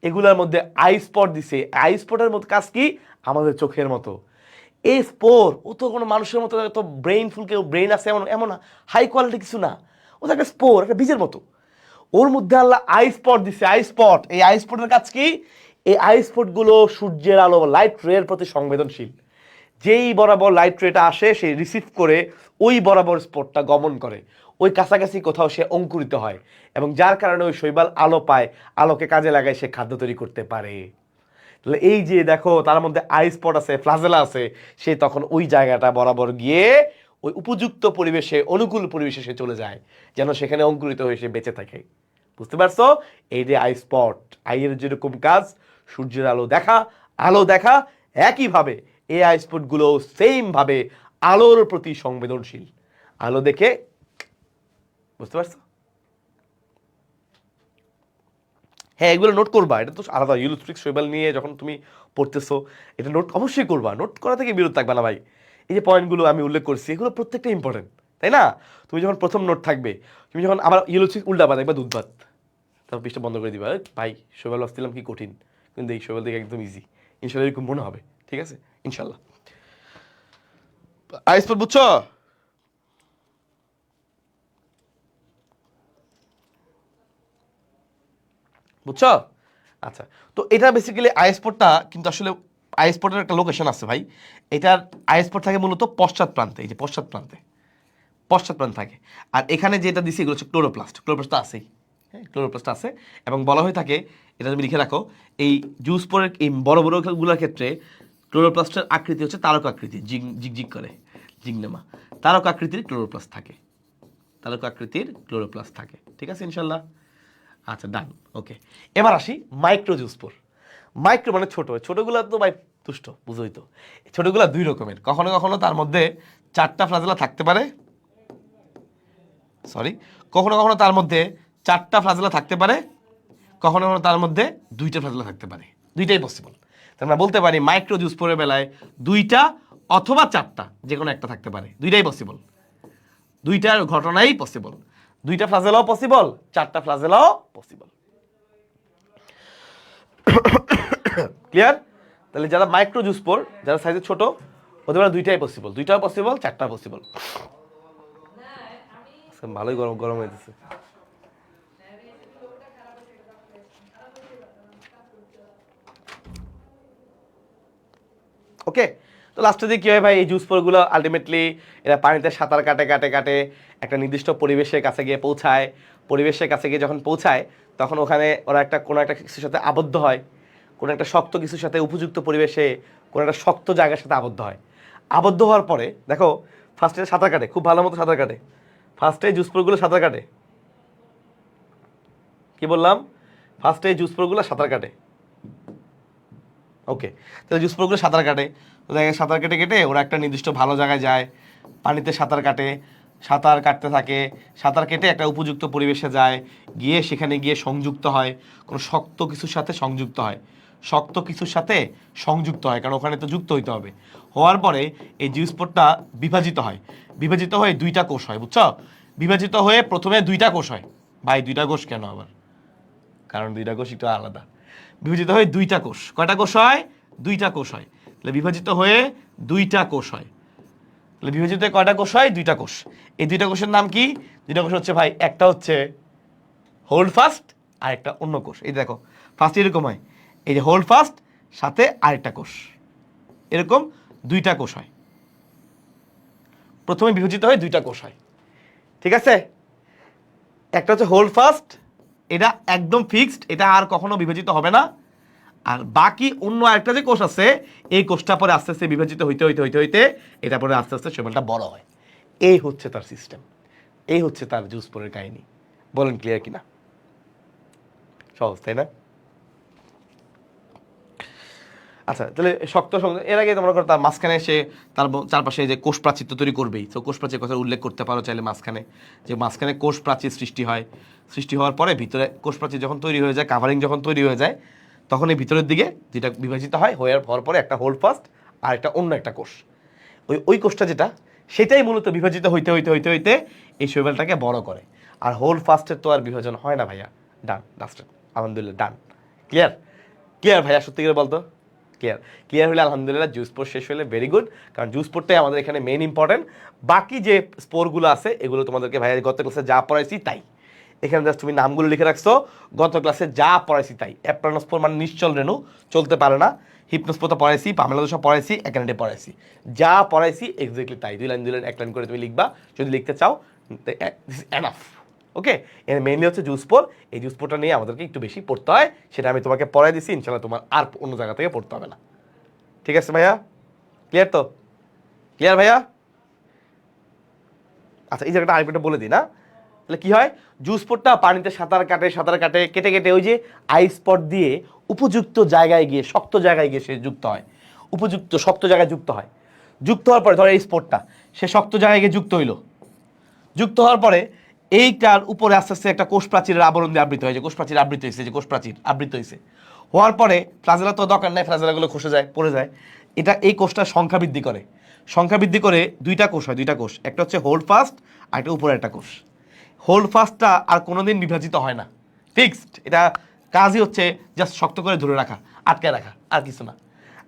এগুলোর মধ্যে আই স্পট দিছে। আই স্পটের মতো কাজ কি? আমাদের চোখের মতো। এই স্পোর, ও তো কোনো মানুষের মতো এত ব্রেইনফুল, কেউ ব্রেইন আছে এমন এমন হাই কোয়ালিটি কিছু না। ও তো একটা স্পোর, একটা বীজের মতো। ওর মধ্যে আল্লাহ আই স্পট দিছে। আই স্পট, এই আই স্পটের কাজ কি? এই আই স্পটগুলো সূর্যের আলো লাইট রের প্রতি সংবেদনশীল। যেই বরাবর লাইট রেটা আসে সে রিসিভ করে ওই বরাবর স্পটটা গমন করে, ওই কাছাকাছি কোথাও সে অঙ্কুরিত হয়, এবং যার কারণে ওই শৈবাল আলো পায়, আলোকে কাজে লাগায় সে খাদ্য তৈরি করতে পারে। তাহলে এই যে দেখো তার মধ্যে আই স্পট আছে, ফ্লাজেলা আছে, সে তখন ওই জায়গাটা বরাবর গিয়ে ওই উপযুক্ত পরিবেশে, অনুকূল পরিবেশে সে চলে যায়, যেন সেখানে অঙ্কুরিত হয়ে সে বেঁচে থাকে। বুঝতে পারছো? এই যে আই স্পট, আইয়ের যেরকম কাজ সূর্যের আলো দেখা, একইভাবে এই আই স্পটগুলো সেম ভাবে আলোর প্রতি সংবেদনশীল। আলো দেখে, বুঝতে পারছো? হ্যাঁ, এগুলো নোট করবা, এটা তো আলাদা। ইউলোস্ট্রিক শৈবাল নিয়ে যখন তুমি পড়তেছো, এটা নোট অবশ্যই করবা, নোট করা থেকে বিরত থাকবা না ভাই। এই যে পয়েন্টগুলো আমি উল্লেখ করছি, এগুলো প্রত্যেকটা ইম্পর্টেন্ট, তাই না? তুমি যখন প্রথম নোট থাকবে, তুমি যখন আবার ইউলোস্ট্রিক উল্টাবা, দেখবা দুধ ভাত, তারপর পৃষ্ঠা বন্ধ করে দিবা, ভাই শৈবাল আসছিলাম কি কঠিন, কিন্তু এই শৈবাল থেকে একদম ইজি। ইনশাল্লাহ এরকম মনে হবে, ঠিক আছে? ইনশাল্লাহ। আইসপট বুঝছো? বুঝছো? আচ্ছা, তো এটা বেসিক্যালি আইএসপোর্টটা কিন্তু আসলে আইএসপোর্টের একটা লোকেশন আছে ভাই। এটার আইএসপোর্ট থাকে মূলত পশ্চাৎ প্রান্তে, এই যে পশ্চাৎ প্রান্ত থাকে। আর এখানে যেটা দিছি এগুলো হচ্ছে ক্লোরোপ্লাস্ট তো আছেই। হ্যাঁ, ক্লোরোপ্লাস্ট আছে, এবং বলা হয়ে থাকে, এটা তুমি লিখে রাখো, এই জুস পরের এই বড় বড়গুলোর ক্ষেত্রে ক্লোরোপ্লাস্টের আকৃতি হচ্ছে তারকা আকৃতি, জিগ করে, জিগনেমা, তারকা আকৃতির ক্লোরোপ্লাস্ট থাকে, ঠিক আছে ইনশাল্লাহ? আচ্ছা, ডান, ওকে। এবার আসি মাইক্রোজুসপোর। মাইক্রো মানে ছোট, ছোটগুলো তো ভাই তুষ্ট, বুঝোই তো। ছোটগুলো দুই রকমের, কখনো কখনো তার মধ্যে 4টা ফ্লাজেলা থাকতে পারে, কখনো কখনো তার মধ্যে 4টা ফ্লাজেলা থাকতে পারে, কখনো কখনো তার মধ্যে 2টা ফ্লাজেলা থাকতে পারে, দুইটাই পসিবল। তার আমরা বলতে পারি মাইক্রোজুসপোরের বেলায় 2টা অথবা 4টা, যে কোনো একটা থাকতে পারে, দুইটাই পসিবল, দুইটার ঘটনাই পসিবল, 2টা ফ্লাজেলাও পসিবল, 4টা ফ্লাজেলাও পসিবল। ক্লিয়ার? তাহলে যারা মাইক্রোজুসপোর, যারা সাইজে ছোট, ওদের বেলা দুইটাই পসিবল, 4টা পসিবল। ভালোই গরম গরম হয়েছে। ওকে, তো লাস্টে দিয়ে কী হয় ভাই, এই জুসপোরগুলো আলটিমেটলি এরা পানিতে সাঁতার কাটে একটা নির্দিষ্ট পরিবেশের কাছে গিয়ে পৌঁছায়। পরিবেশের কাছে গিয়ে যখন পৌঁছায়, তখন ওখানে ওরা কোনো একটা কিছুর সাথে আবদ্ধ হয়, কোনো একটা শক্ত কিছুর সাথে, উপযুক্ত পরিবেশে কোনো একটা শক্ত জায়গার সাথে আবদ্ধ হয়। আবদ্ধ হওয়ার পরে দেখো, ফার্স্টে সাঁতার কাটে, খুব ভালো মতো সাঁতার কাটে। ফার্স্টে জুসপোরগুলো সাঁতার কাটে, কি বললাম? ফার্স্টে জুসপোরগুলো সাঁতার কাটে। ওকে, তাহলে জুসপোরগুলো সাঁতার কাটে, তো দেখে সাঁতার কেটে ওরা একটা নির্দিষ্ট ভালো জায়গায় যায়, পানিতে সাঁতার কাটতে থাকে, সাঁতার কেটে একটা উপযুক্ত পরিবেশে যায়, গিয়ে সেখানে গিয়ে সংযুক্ত হয়, কোনো শক্ত কিছুর সাথে সংযুক্ত হয়, কারণ ওখানে তো যুক্ত হইতে হবে। হওয়ার পরে এই জিওস্পোরটা বিভাজিত হয়ে 2টা কোষ হয়, বুঝছো? বিভাজিত হয়ে প্রথমে 2টা কোষ হয়। ভাই 2টা কোষ কেন আবার? কারণ 2টা কোষ একটু আলাদা। বিভাজিত হয়ে 2টা কোষ, কয়টা কোষ হয়? 2টা কোষ হয়। তাহলে বিভাজিত হয়ে 2টা কোষ হয়, তাহলে বিভাজিত হয়ে কয়টা কোষ হয়? 2টা কোষ। এই 2টা কোষের নাম কি? 2টা কোষ হচ্ছে ভাই, একটা হচ্ছে হোল্ড ফাস্ট আর একটা অন্য কোষ। এই দেখো ফার্স্ট এরকম হয়, এই যে হোল্ড ফাস্ট সাথে আরেকটা কোষ, এরকম 2টা কোষ হয়। প্রথমে বিভাজিত হয়ে 2টা কোষ হয়, ঠিক আছে? একটা হচ্ছে হোল্ড ফাস্ট, এটা একদম ফিক্সড, এটা আর কখনো বিভাজিত হবে না। আর বাকি অন্য আরেকটা যে কোষ আছে, এই কোষটা পরে আস্তে আস্তে বিভাজিত হইতে এটা পরে আস্তে আস্তে শৈবালটা বড় হয়। এই হচ্ছে তার সিস্টেম, এই হচ্ছে তার জুসপোরের কাহিনী। বলেন ক্লিয়ার কিনা? সহজ, তাই না? আচ্ছা, তাহলে শক্ত এর আগে তোমরা তার মাঝখানে সে তার চারপাশে যে কোষ প্রাচীর তো তৈরি করবেই, তো কোষ প্রাচীর কথা উল্লেখ করতে পারো চাইলে মাঝখানে কোষ প্রাচীর সৃষ্টি হওয়ার পরে ভিতরে কোষ প্রাচীর যখন তৈরি হয়ে যায়, কাভারিং যখন তৈরি হয়ে যায়, তখন এই ভিতরের দিকে যেটা বিভাজিত হওয়ার পরে একটা হোল্ড ফাস্ট আর একটা অন্য একটা কোষ, ওই কোষটা যেটা, সেটাই মূলত বিভাজিত হইতে এই শৈবালটাকে বড় করে। আর হোল্ড ফাস্টের তো আর বিভাজন হয় না ভাইয়া। ডান, লাস্ট, আলহামদুলিল্লাহ, ডান। ক্লিয়ার ভাইয়া? সত্যি করে বলতো ক্লিয়ার হলে আলহামদুলিল্লাহ। জুস স্পোর শেষ হলে ভেরি গুড, কারণ জুস স্পোরটাই আমাদের এখানে মেইন ইম্পর্টেন্ট। বাকি যে স্পোরগুলো আছে এগুলো তোমাদেরকে ভাইয়া গত ক্লাসে যা পড়াইছি তাই, এখানে জাস্ট তুমি নামগুলো লিখে রাখছো, গত ক্লাসে যা পড়াইছি তাই। অ্যাপ্রানোস্পোর মানে নিশ্চল রেণু, চলতে পারে না। হিপনোস্পোর তো পড়াইছি, পামেলা দোষা পড়াইছি, একানেটে পড়াইছি, যা পড়াইছি এক্স্যাক্টলি তাই। 2 লাইন 2 লাইন 1 লাইন করে তুমি লিখবা যদি লিখতে চাও, দিস ইজ এনাফ। ওকে, এর মেইনলি হচ্ছে জুসপোর। এই জুসপোরটা নিয়ে আমাদেরকে একটু বেশি পড়তে হয়, সেটা আমি তোমাকে পড়াই দিছি, ইনশাল্লাহ তোমার আর অন্য জায়গা থেকে পড়তে হবে না। ঠিক আছে ভাইয়া, ক্লিয়ার তো? ক্লিয়ার ভাইয়া? আচ্ছা, এই জায়গাটা আরেকটা বলে দিই না, তাহলে কি হয়, জুসপোর্টটা পানিতে সাঁতার কাটে, কেটে কেটে ওই যে আইস স্পট দিয়ে উপযুক্ত জায়গায় গিয়ে, শক্ত জায়গায় গিয়ে সে যুক্ত হয়, উপযুক্ত শক্ত জায়গায় যুক্ত হয়। যুক্ত হওয়ার পরে ধরো এই স্পটটা সে শক্ত জায়গায় গিয়ে যুক্ত হইলো, যুক্ত হওয়ার পরে এইটার উপরে আস্তে আস্তে একটা কোষ প্রাচীরের আবরণ দিয়ে আবৃত হয়েছে, কোষ প্রাচীর আবৃত হয়েছে, যে কোষ প্রাচীর আবৃত হয়েছে হওয়ার পরে ফ্লাজেলা তো দরকার নাই, ফ্লাজেলাগুলো খসে যায়, পড়ে যায়। এটা এই কোষটার সংখ্যা বৃদ্ধি করে, সংখ্যা বৃদ্ধি করে দুইটা কোষ হয়, দুইটা কোষ, একটা হচ্ছে হোল্ড ফাস্ট আর একটা উপরে একটা কোষ। হোল্ড ফাস্টটা আর কোনোদিন বিভাজিত হয় না, ফিক্সড। এটা কাজই হচ্ছে জাস্ট শক্ত করে ধরে রাখা, আটকে রাখা, আর কিছু না।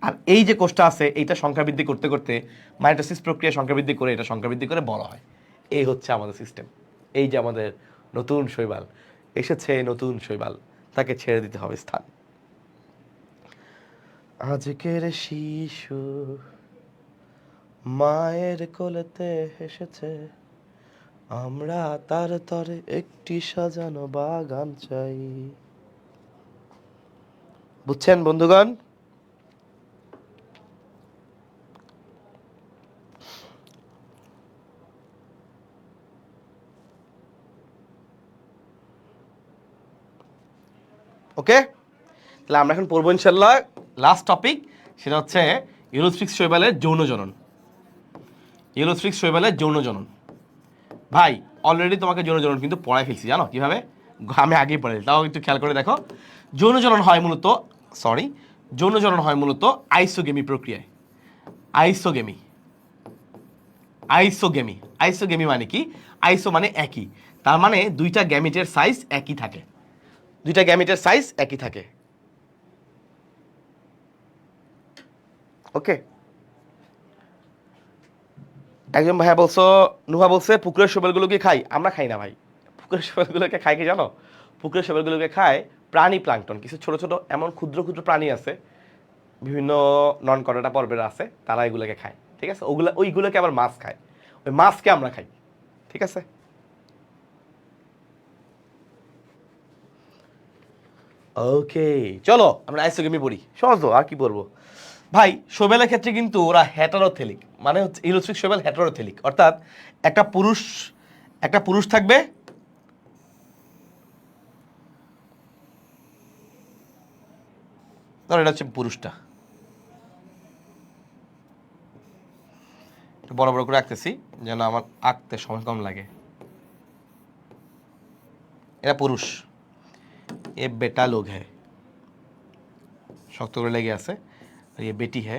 আর এই যে কোষটা আছে এইটা সংখ্যা বৃদ্ধি করতে করতে মাইটোসিস প্রক্রিয়া সংখ্যা বৃদ্ধি করে, এটা সংখ্যা বৃদ্ধি করে বড় হয়। এই হচ্ছে আমাদের সিস্টেম। এই যে আমাদের নতুন শৈবাল এসেছে, নতুন শৈবাল, তাকে ছেড়ে দিতে হবে স্থান। আজকের শিশু মায়ের কোলেতে এসেছে, আমরা তার তরে একটি সাজানো বাগান চাই। বুঝছেন বন্ধুগণ? ওকে, তাহলে আমরা এখন পড়বো ইনশাল্লাহ লাস্ট টপিক, সেটা হচ্ছে ইউরোস্ট্রিক্স শৈবালের যৌন জনন। ইউরোস্ট্রিক্স শৈবালের যৌন জনন, ভাই অলরেডি তোমাকে যৌন জনন কিন্তু পড়াই ফেলছি, জানো কিভাবে? আমি আগেই পড়াই, তাও একটু খেয়াল করে দেখো। যৌন জনন হয় মূলত, যৌন জনন হয় মূলত আইসোগেমি প্রক্রিয়ায়। আইসোগেমি, আইসোগেমি, আইসোগেমি মানে কি? আইসো মানে একই, তার মানে দুইটা গ্যামিটের সাইজ একই থাকে, দুইটা গ্যামিটের সাইজ একই থাকে। ওকে, একজন ভাইয়া বলছো, নুহা বলছে পুকুরের শৈবালগুলোকে খাই। আমরা খাই না ভাই, পুকুরের শৈবালগুলোকে খাই কি জানো? পুকুরের শৈবালগুলোকে খায় প্রাণী প্লাঙ্কটন, কিছু ছোট ছোট এমন ক্ষুদ্র ক্ষুদ্র প্রাণী আছে, বিভিন্ন নন কর্ডেটা পর্বের আছে, তারা এগুলোকে খায়। ঠিক আছে, ওইগুলোকে আবার মাছ খায়, ওই মাছকে আমরা খাই। ঠিক আছে, ওকে, চলো আমরা আইসোগেমি পড়ি, সহজ আর কি পড়বো ভাই। শৈবালের ক্ষেত্রে কিন্তু ওরা হেটারোথেলিক, মানে হচ্ছে ইউরোস্ট্রিক শৈবাল হেটারোথেলিক, অর্থাৎ একটা পুরুষ থাকবে, ধর এটা হচ্ছে পুরুষটা, একটু বড় বড় করে আঁকতেছি যেন আমার আঁকতে সময় কম লাগে। এটা পুরুষ, এ বেটা লোক হ্যাঁ, শক্ত করে লেগে আছে, আর ये बेटी है।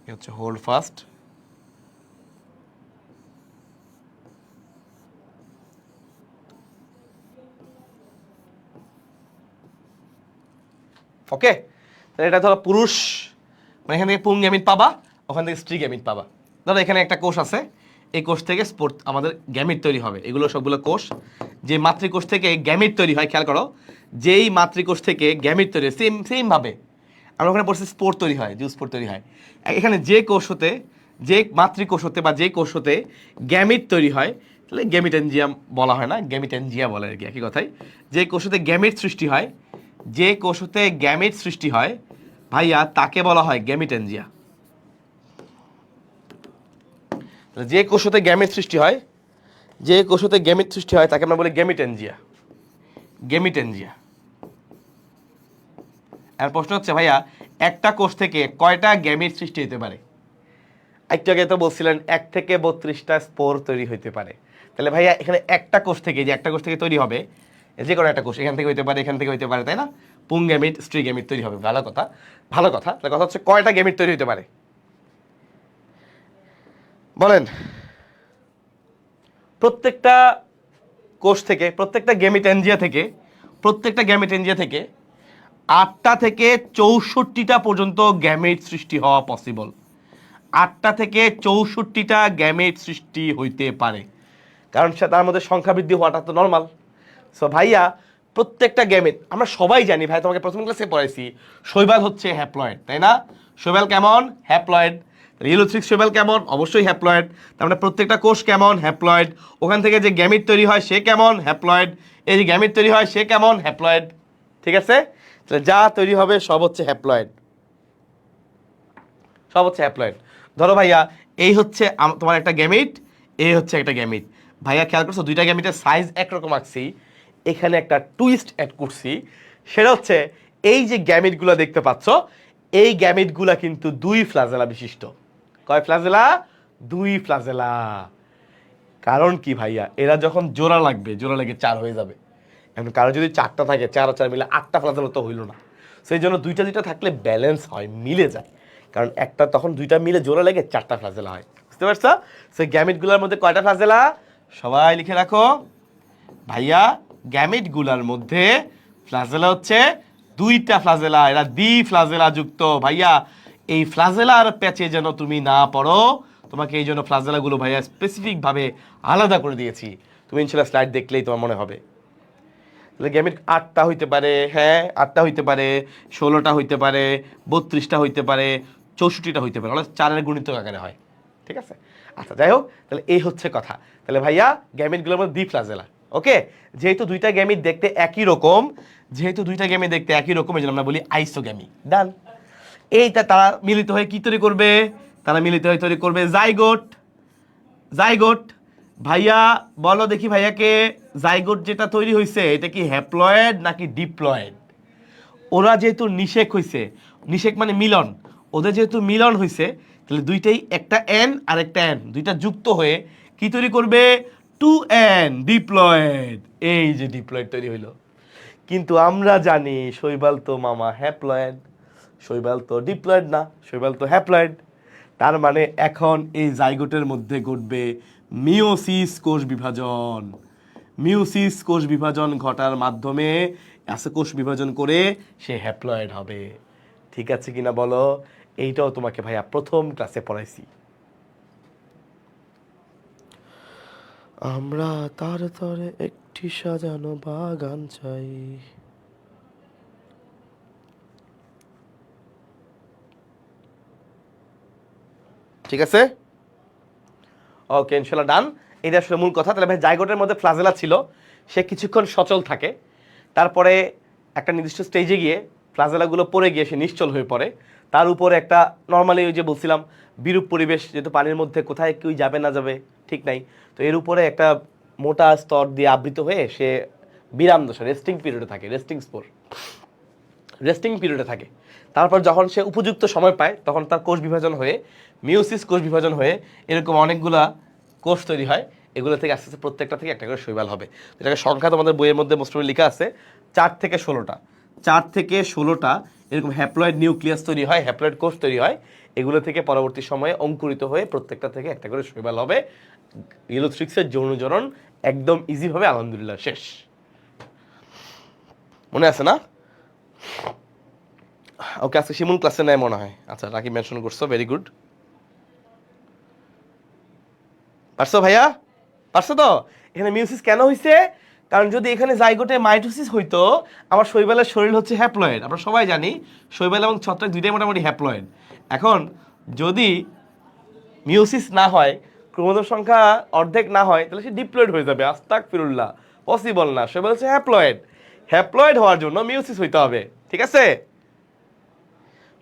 এ হচ্ছে হোল্ড ফাস্ট, ওকে। তাহলে এটা ধরো পুরুষ, মানে এখান থেকে পুং গ্যামিট পাবা, ওখান থেকে স্ত্রী গ্যামিট পাবা। ধরো এখানে একটা কোষ আছে, এই কোষ থেকে স্পোর্ট আমাদের গ্যামিট তৈরি হবে। এগুলো সবগুলো কোষ, যে মাতৃকোষ থেকে গ্যামিট তৈরি হয়, খেয়াল করো, যেই মাতৃকোষ থেকে গ্যামিট তৈরি হয় সেম ভাবে আমরা ওখানে পড়ছি স্পোর তৈরি হয়, যে স্পোর তৈরি হয়। এখানে যে কোষ হতে, যে মাতৃকোষ হতে বা যে কোষ হতে গ্যামিট তৈরি হয়, তাহলে গ্যামিটেনজিয়াম বলা হয় না, গ্যামিটেনজিয়া বলে আর কি, একই কথাই। যে কোষ হতে গ্যামিট সৃষ্টি হয়, যে কোষ হতে গ্যামিট সৃষ্টি হয় ভাইয়া, তাকে বলা হয় গ্যামিটেনজিয়া। যে কোষ হতে গ্যামিট সৃষ্টি হয়, যে কোষ হতে গ্যামিট সৃষ্টি হয় তাকে আমরা বলি গ্যামিটেনজিয়া, গ্যামিটেনজিয়া। আর প্রশ্ন হচ্ছে ভাইয়া, একটা কোষ থেকে কয়টা গ্যামিট সৃষ্টি হতে পারে? একটু আগে তো বলছিলেন 1 থেকে 32টা স্পোর তৈরি হইতে পারে। তাহলে ভাইয়া এখানে একটা কোষ থেকে, যে একটা কোষ থেকে তৈরি হবে, যে কোনো একটা কোষ এখান থেকে হইতে পারে, এখান থেকে হইতে পারে, তাই না? পুং গ্যামিট, স্ত্রী গ্যামিট তৈরি হবে, ভালো কথা, ভালো কথা। তাহলে কথা হচ্ছে কয়টা গ্যামিট তৈরি হতে পারে বলেন? প্রত্যেকটা কোষ থেকে, প্রত্যেকটা গ্যামিটেনজিয়া থেকে, প্রত্যেকটা গ্যামিটেনজিয়া থেকে 8টা থেকে 64টা পর্যন্ত গ্যামেট সৃষ্টি হওয়া পসিবল। 8টা থেকে 64টা গ্যামেট সৃষ্টি হইতে পারে, কারণ তার মধ্যে সংখ্যা বৃদ্ধি হওয়াটা তো নর্মাল। সো ভাইয়া প্রত্যেকটা গ্যামেট আমরা সবাই জানি, ভাই তোমাকে প্রথম ক্লাসে পড়াইছি, শৈবাল হচ্ছে হ্যাপ্লয়েড, তাই না? শৈবাল কেমন? হ্যাপ্লয়েড। ইউলোথ্রিক্স শৈবাল কেমন? অবশ্যই হ্যাপ্লয়েড। তার মানে প্রত্যেকটা কোষ কেমন? হ্যাপ্লয়েড। ওখান থেকে যে গ্যামেট তৈরি হয় সে কেমন? হ্যাপ্লয়েড। এই যে গ্যামেট তৈরি হয় সে কেমন? হ্যাপ্লয়েড। ঠিক আছে, তাহলে যা তৈরি হবে সব হচ্ছে হ্যাপ্লয়েড, সব হচ্ছে হ্যাপ্লয়েড। ধরো ভাইয়া এই হচ্ছে তোমার একটা গ্যামিট, এই হচ্ছে একটা গ্যামিট। ভাইয়া খেয়াল করছো দুইটা গ্যামিটের সাইজ একরকম আঁকছি, এখানে একটা টুইস্ট অ্যাড করছি। সেটা হচ্ছে এই যে গ্যামিটগুলো দেখতে পাচ্ছ, এই গ্যামিটগুলা কিন্তু 2 ফ্লাজেলা বিশিষ্ট। কয় ফ্লাজেলা? 2 ফ্লাজেলা। কারণ কি ভাইয়া, এরা যখন জোড়া লাগবে, জোড়া লেগে 4 হয়ে যাবে। এখন কারো যদি 4টা থাকে, 4 আর 4 মিলে 8টা ফ্লাজেলা তো হইল না। সেই জন্য দুইটা দুইটা থাকলে ব্যালেন্স হয়, মিলে যায়। কারণ একটা তখন দুইটা মিলে জোড়া লেগে 4টা ফ্লাজেলা হয়। বুঝতে পারছো? সেই গ্যামিটগুলোর মধ্যে কয়টা ফ্লাজেলা? সবাই লিখে রাখো ভাইয়া, গ্যামিটগুলোর মধ্যে ফ্লাজেলা হচ্ছে 2টা ফ্লাজেলা, এরা দ্বি ফ্লাজেলা যুক্ত। ভাইয়া এই ফ্লাজেলার প্যাচে যেন তুমি না পড়ো, তোমাকে এই জন্য ফ্লাজেলাগুলো ভাইয়া স্পেসিফিকভাবে আলাদা করে দিয়েছি। তুমি ইনশাল্লাহ স্লাইড দেখলেই তোমার মনে হবে। তাহলে গ্যামিট 8টা হইতে পারে, হ্যাঁ 8টা হইতে পারে, 16টা হইতে পারে, 32টা হইতে পারে, 64টা হইতে পারে, অর্থাৎ 4-এর গুণিতক আকারে হয়। ঠিক আছে, আচ্ছা যাই হোক, তাহলে এই হচ্ছে কথা। তাহলে ভাইয়া গ্যামিটগুলোর মধ্যে দ্বি ফ্লাজেলা। ওকে, যেহেতু দুইটা গ্যামিট দেখতে একই রকম, যেহেতু দুইটা গ্যামিট দেখতে একই রকম, এই জন্য আমরা বলি আইসোগ্যামি। ডান। এইটা তারা মিলিত হয়ে কি তৈরি করবে? তারা মিলিত হয়ে তৈরি করবে জাইগোট। জাইগোট ভাইয়া বলো দেখি ভাইয়াকে, জাইগোট যেটা তৈরি হয়েছে এটা কি হ্যাপ্লয়েড নাকি ডিপ্লয়েড? ওরা যেহেতু নিষেক হয়েছে, নিষেক মানে মিলন, ওদের যেহেতু মিলন হয়েছে, তাহলে দুইটাই একটা এন আর একটা এন, দুইটা যুক্ত হয়ে কি তৈরি করবে? 2n, diploid. এই যে ডিপ্লয়েড তৈরি হইলো। কিন্তু আমরা জানি শৈবাল তো মামা হ্যাপ্লয়েড, শৈবাল তো ডিপ্লয়েড না, শৈবাল তো হ্যাপ্লয়েড। তার মানে এখন এই জাইগোটের মধ্যে ঘটবে মিওসিস কোষ বিভাজন। মিওসিস কোষ বিভাজন ঘটার মাধ্যমে কোষ বিভাজন করে সে হ্যাপ্লয়েড হবে। ঠিক আছে কিনা বলো? এইটাও তোমাকে ভাইয়া প্রথম ক্লাসে পড়াইছি। আমরা তার তরে একটি সাজানো বাগান চাই। ঠিক আছে, ওকে ইনশাল্লাহ ডান। এটা আসলে মূল কথা। তাহলে ভাই জাইগোটের মধ্যে ফ্লাজেলা ছিল, সে কিছুক্ষণ সচল থাকে, তারপরে একটা নির্দিষ্ট স্টেজে গিয়ে ফ্লাজেলাগুলো পড়ে গিয়ে সে নিশ্চল হয়ে পড়ে। তার উপরে একটা নর্মালি ওই যে বলছিলাম বিরূপ পরিবেশ, যেহেতু পানির মধ্যে কোথায় কেউ যাবে না যাবে ঠিক নাই, তো এর উপরে একটা মোটা স্তর দিয়ে আবৃত হয়ে সে বিরাম দশা, রেস্টিং পিরিয়ডে থাকে, রেস্টিং পিরিয়ডে থাকে। তারপর যখন সে উপযুক্ত সময় পায় তখন তার কোষ বিভাজন হয়ে, মিওসিস কোষ বিভাজন হয়ে এরকম অনেকগুলা কোষ তৈরি হয়। এগুলো থেকে আস্তে আস্তে প্রত্যেকটা থেকে একটা করে শৈবাল হবে। এটাকে সংখ্যা তোমাদের বইয়ের মধ্যে মোস্ট লেখা আছে 4 থেকে 16টা। 4 থেকে 16টা এরকম হ্যাপ্লয়েড নিউক্লিয়াস তৈরি হয়, হ্যাপ্লয়েড কোষ তৈরি হয়। এগুলো থেকে পরবর্তী সময়ে অঙ্কুরিত হয়ে প্রত্যেকটা থেকে একটা করে শৈবাল হবে। ইউলোথ্রিক্সের যৌনজনন একদম ইজিভাবে আলহামদুলিল্লাহ শেষ। মনে আছে না? ওকে, আজকে শিমুল ক্লাসে নেয় মনে হয়। আচ্ছা, রাকি মেনশন করছো, ভেরি গুড। পারছো ভাইয়া? পারছো তো? এখানে মিওসিস কেন হইছে? কারণ যদি এখানে জাইগোটে মাইটোসিস হইতো, আমার শৈবালের শরীর হচ্ছে হ্যাপ্লয়েড, আমরা সবাই জানি শৈবাল এবং ছত্রাক দুইটাই মোটামুটি হ্যাপ্লয়েড। এখন যদি মিওসিস না হয়, ক্রোমোজোম সংখ্যা অর্ধেক না হয়, তাহলে সে ডিপ্লয়েড হয়ে যাবে। আস্তাগফিরুল্লাহ, পসিবল না। শৈবাল হচ্ছে হ্যাপ্লয়েড, হ্যাপ্লয়েড হওয়ার জন্য মিওসিস হইতে হবে। ঠিক আছে,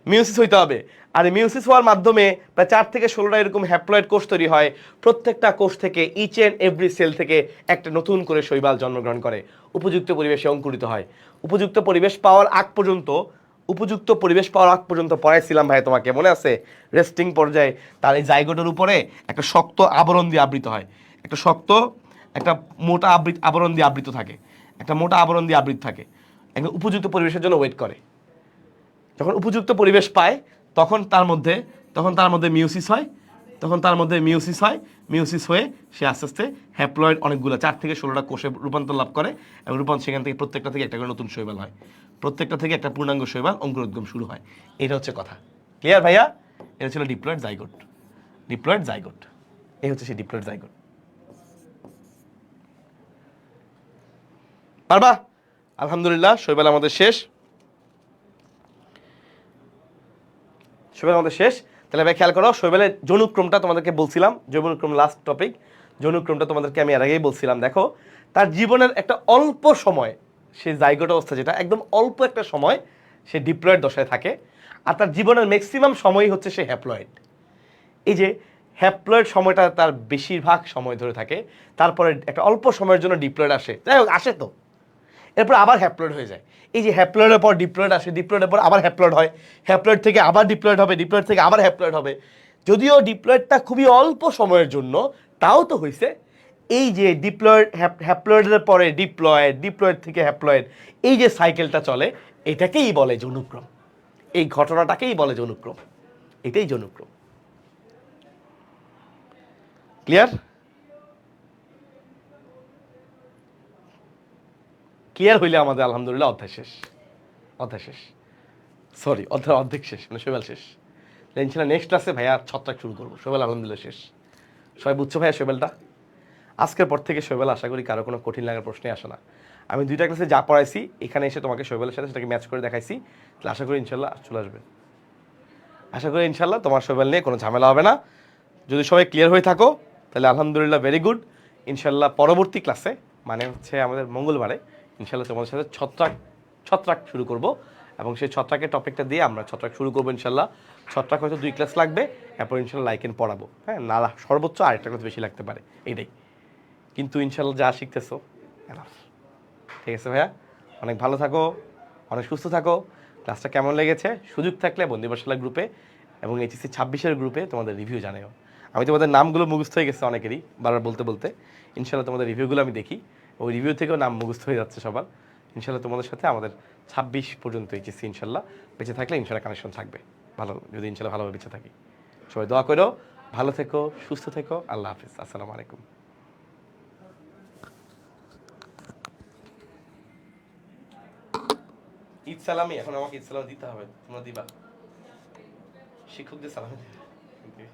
মিওসিস হইতে হবে। আর মিওসিস হওয়ার মাধ্যমে প্রায় 4 থেকে 16টা এরকম হ্যাপ্লয়েড কোষ তৈরি হয়। প্রত্যেকটা কোষ থেকে ইচ অ্যান্ড এভরি সেল থেকে একটা নতুন করে শৈবাল জন্মগ্রহণ করে, উপযুক্ত পরিবেশে অঙ্কুরিত হয়। উপযুক্ত পরিবেশ পাওয়ার আগ পর্যন্ত পড়াইছিলাম ভাই তোমাকে, মনে আছে? রেস্টিং পর্যায়ে তার এই জাইগোটের উপরে একটা শক্ত আবরণ দিয়ে আবৃত হয়, একটা মোটা আবরণ দিয়ে আবৃত থাকে, একদম উপযুক্ত পরিবেশের জন্য ওয়েট করে। যখন উপযুক্ত পরিবেশ পায় তখন তার মধ্যে মিওসিস হয়, মিওসিস হয়ে সে আস্তে আস্তে হ্যাপ্লয়েড অনেকগুলো 4 থেকে 16টা কোষে রূপান্তর লাভ করে, এবং সেখান থেকে প্রত্যেকটা থেকে একটা করে নতুন শৈবাল হয়, প্রত্যেকটা থেকে একটা পূর্ণাঙ্গ শৈবাল অঙ্কুরোদ্গম শুরু হয়। এটা হচ্ছে কথা। ক্লিয়ার ভাইয়া? এটা ছিল ডিপ্লয়েড জাইগোট। Diploid zygote. এই হচ্ছে সেই ডিপ্লয়েড জাইগোট। পারবা? আলহামদুলিল্লাহ, শৈবাল আমাদের শেষ। শৈবাল আমাদের শেষ। তাহলে ভাই খেয়াল করো, শৈবালের যৌনুক্রমটা তোমাদেরকে বলছিলাম, যৌনুক্রম লাস্ট টপিক। যৌনুক্রমটা তোমাদেরকে আমি এর আগেই বলছিলাম। দেখো, তার জীবনের একটা অল্প সময় সে জাইগোট অবস্থা, যেটা একদম অল্প একটা সময় সে ডিপ্লয়েড দশায় থাকে, আর তার জীবনের ম্যাক্সিমাম সময়ই হচ্ছে সে হ্যাপ্লয়েড। এই যে হ্যাপ্লয়েড সময়টা তার বেশিরভাগ সময় ধরে থাকে, তারপরে একটা অল্প সময়ের জন্য ডিপ্লয়েড আসে, যাই হোক আসে তো, এরপর আবার হ্যাপ্লয়েড হয়ে যায়। এই যে হ্যাপ্লয়েডের পর ডিপ্লয়েড আসে, ডিপ্লয়েডের পর আবার হ্যাপ্লয়েড হয়, হ্যাপ্লয়েড থেকে আবার ডিপ্লয়েড হবে, ডিপ্লয়েড থেকে আবার হ্যাপ্লয়েড হবে। যদিও ডিপ্লয়েডটা খুবই অল্প সময়ের জন্য, তাও তো হয়েছে। এই যে ডিপ্লয়েড হ্যাপ্লয়েডের পরে ডিপ্লয়েড, ডিপ্লয়েড থেকে হ্যাপ্লয়েড, এই যে সাইকেলটা চলে, এটাকেই বলে যৌনুক্রম। এই ঘটনাটাকেই বলে যৌনুক্রম। এটাই যৌনুক্রম। ক্লিয়ার? ক্লিয়ার হইলে আমাদের আলহামদুলিল্লাহ অধ্যায় শেষ। অধ্যায় শেষ, সরি, অর্ধেক শেষ, মানে শৈবাল শেষ। ইনশাল্লাহ নেক্সট ক্লাসে ভাইয়া ছত্রাক শুরু করবো। শৈবাল আলহামদুলিল্লাহ শেষ। সবাই বুঝছো ভাইয়া শৈবালটা? আজকের পর থেকে শৈবাল আশা করি কারো কোনো কঠিন লাগার প্রশ্নই আসে না। আমি 2টা ক্লাসে যা পড়াইছি এখানে এসে তোমাকে শৈবালের সাথে সেটাকে ম্যাচ করে দেখাইছি, তাহলে আশা করি ইনশাল্লাহ চলে আসবে। আশা করি ইনশাল্লাহ তোমার শৈবাল নিয়ে কোনো ঝামেলা হবে না। যদি সবাই ক্লিয়ার হয়ে থাকো তাহলে আলহামদুলিল্লাহ ভেরি গুড। ইনশাল্লাহ পরবর্তী ক্লাসে, মানে হচ্ছে আমাদের মঙ্গলবারে, ইনশাল্লাহ তোমাদের সাথে ছত্রাক শুরু করব, এবং সেই ছত্রাকের টপিকটা দিয়ে আমরা ছত্রাক শুরু করবো ইনশাল্লাহ। ছত্রাক হয়তো 2 ক্লাস লাগবে, এরপর ইনশাল্লাহ লাইকেন পড়াবো। হ্যাঁ, না সর্বোচ্চ আরেকটা ক্লাস বেশি লাগতে পারে, এইটাই। কিন্তু ইনশাল্লাহ যা শিখতেছো এনাফ। ঠিক আছে ভাইয়া, অনেক ভালো থাকো, অনেক সুস্থ থাকো। ক্লাসটা কেমন লেগেছে সুযোগ থাকলে বন্দিপাঠশালা গ্রুপে এবং এইচএসসি 26-এর গ্রুপে তোমাদের রিভিউ জানাও। আমি তোমাদের নামগুলো মুখস্থ হয়ে গেছে অনেকেরই, বারবার বলতে বলতে। ইনশাল্লাহ তোমাদের রিভিউগুলো আমি দেখি, ওই রিভিউ থেকেও নাম মুখস্থ হয়ে যাচ্ছে সবার। ইনশাল্লাহ তোমাদের সাথে আমাদের 26 পর্যন্ত এইচএসসি ইনশাল্লাহ বেঁচে থাকলে ইনশাল্লাহ কানেকশন থাকবে ভালো, যদি ইনশাল্লাহ ভালোভাবে বেঁচে থাকি। সবাই দোয়া করো, ভালো থেকো, সুস্থ থেকো। আল্লাহ হাফিজ, আসসালামু আলাইকুম। ঈদ সালামি এখন আমাকে ঈদ সালাম দিতে হবে, তোমরা দিবা, শিক্ষকদের সালাম দিবে।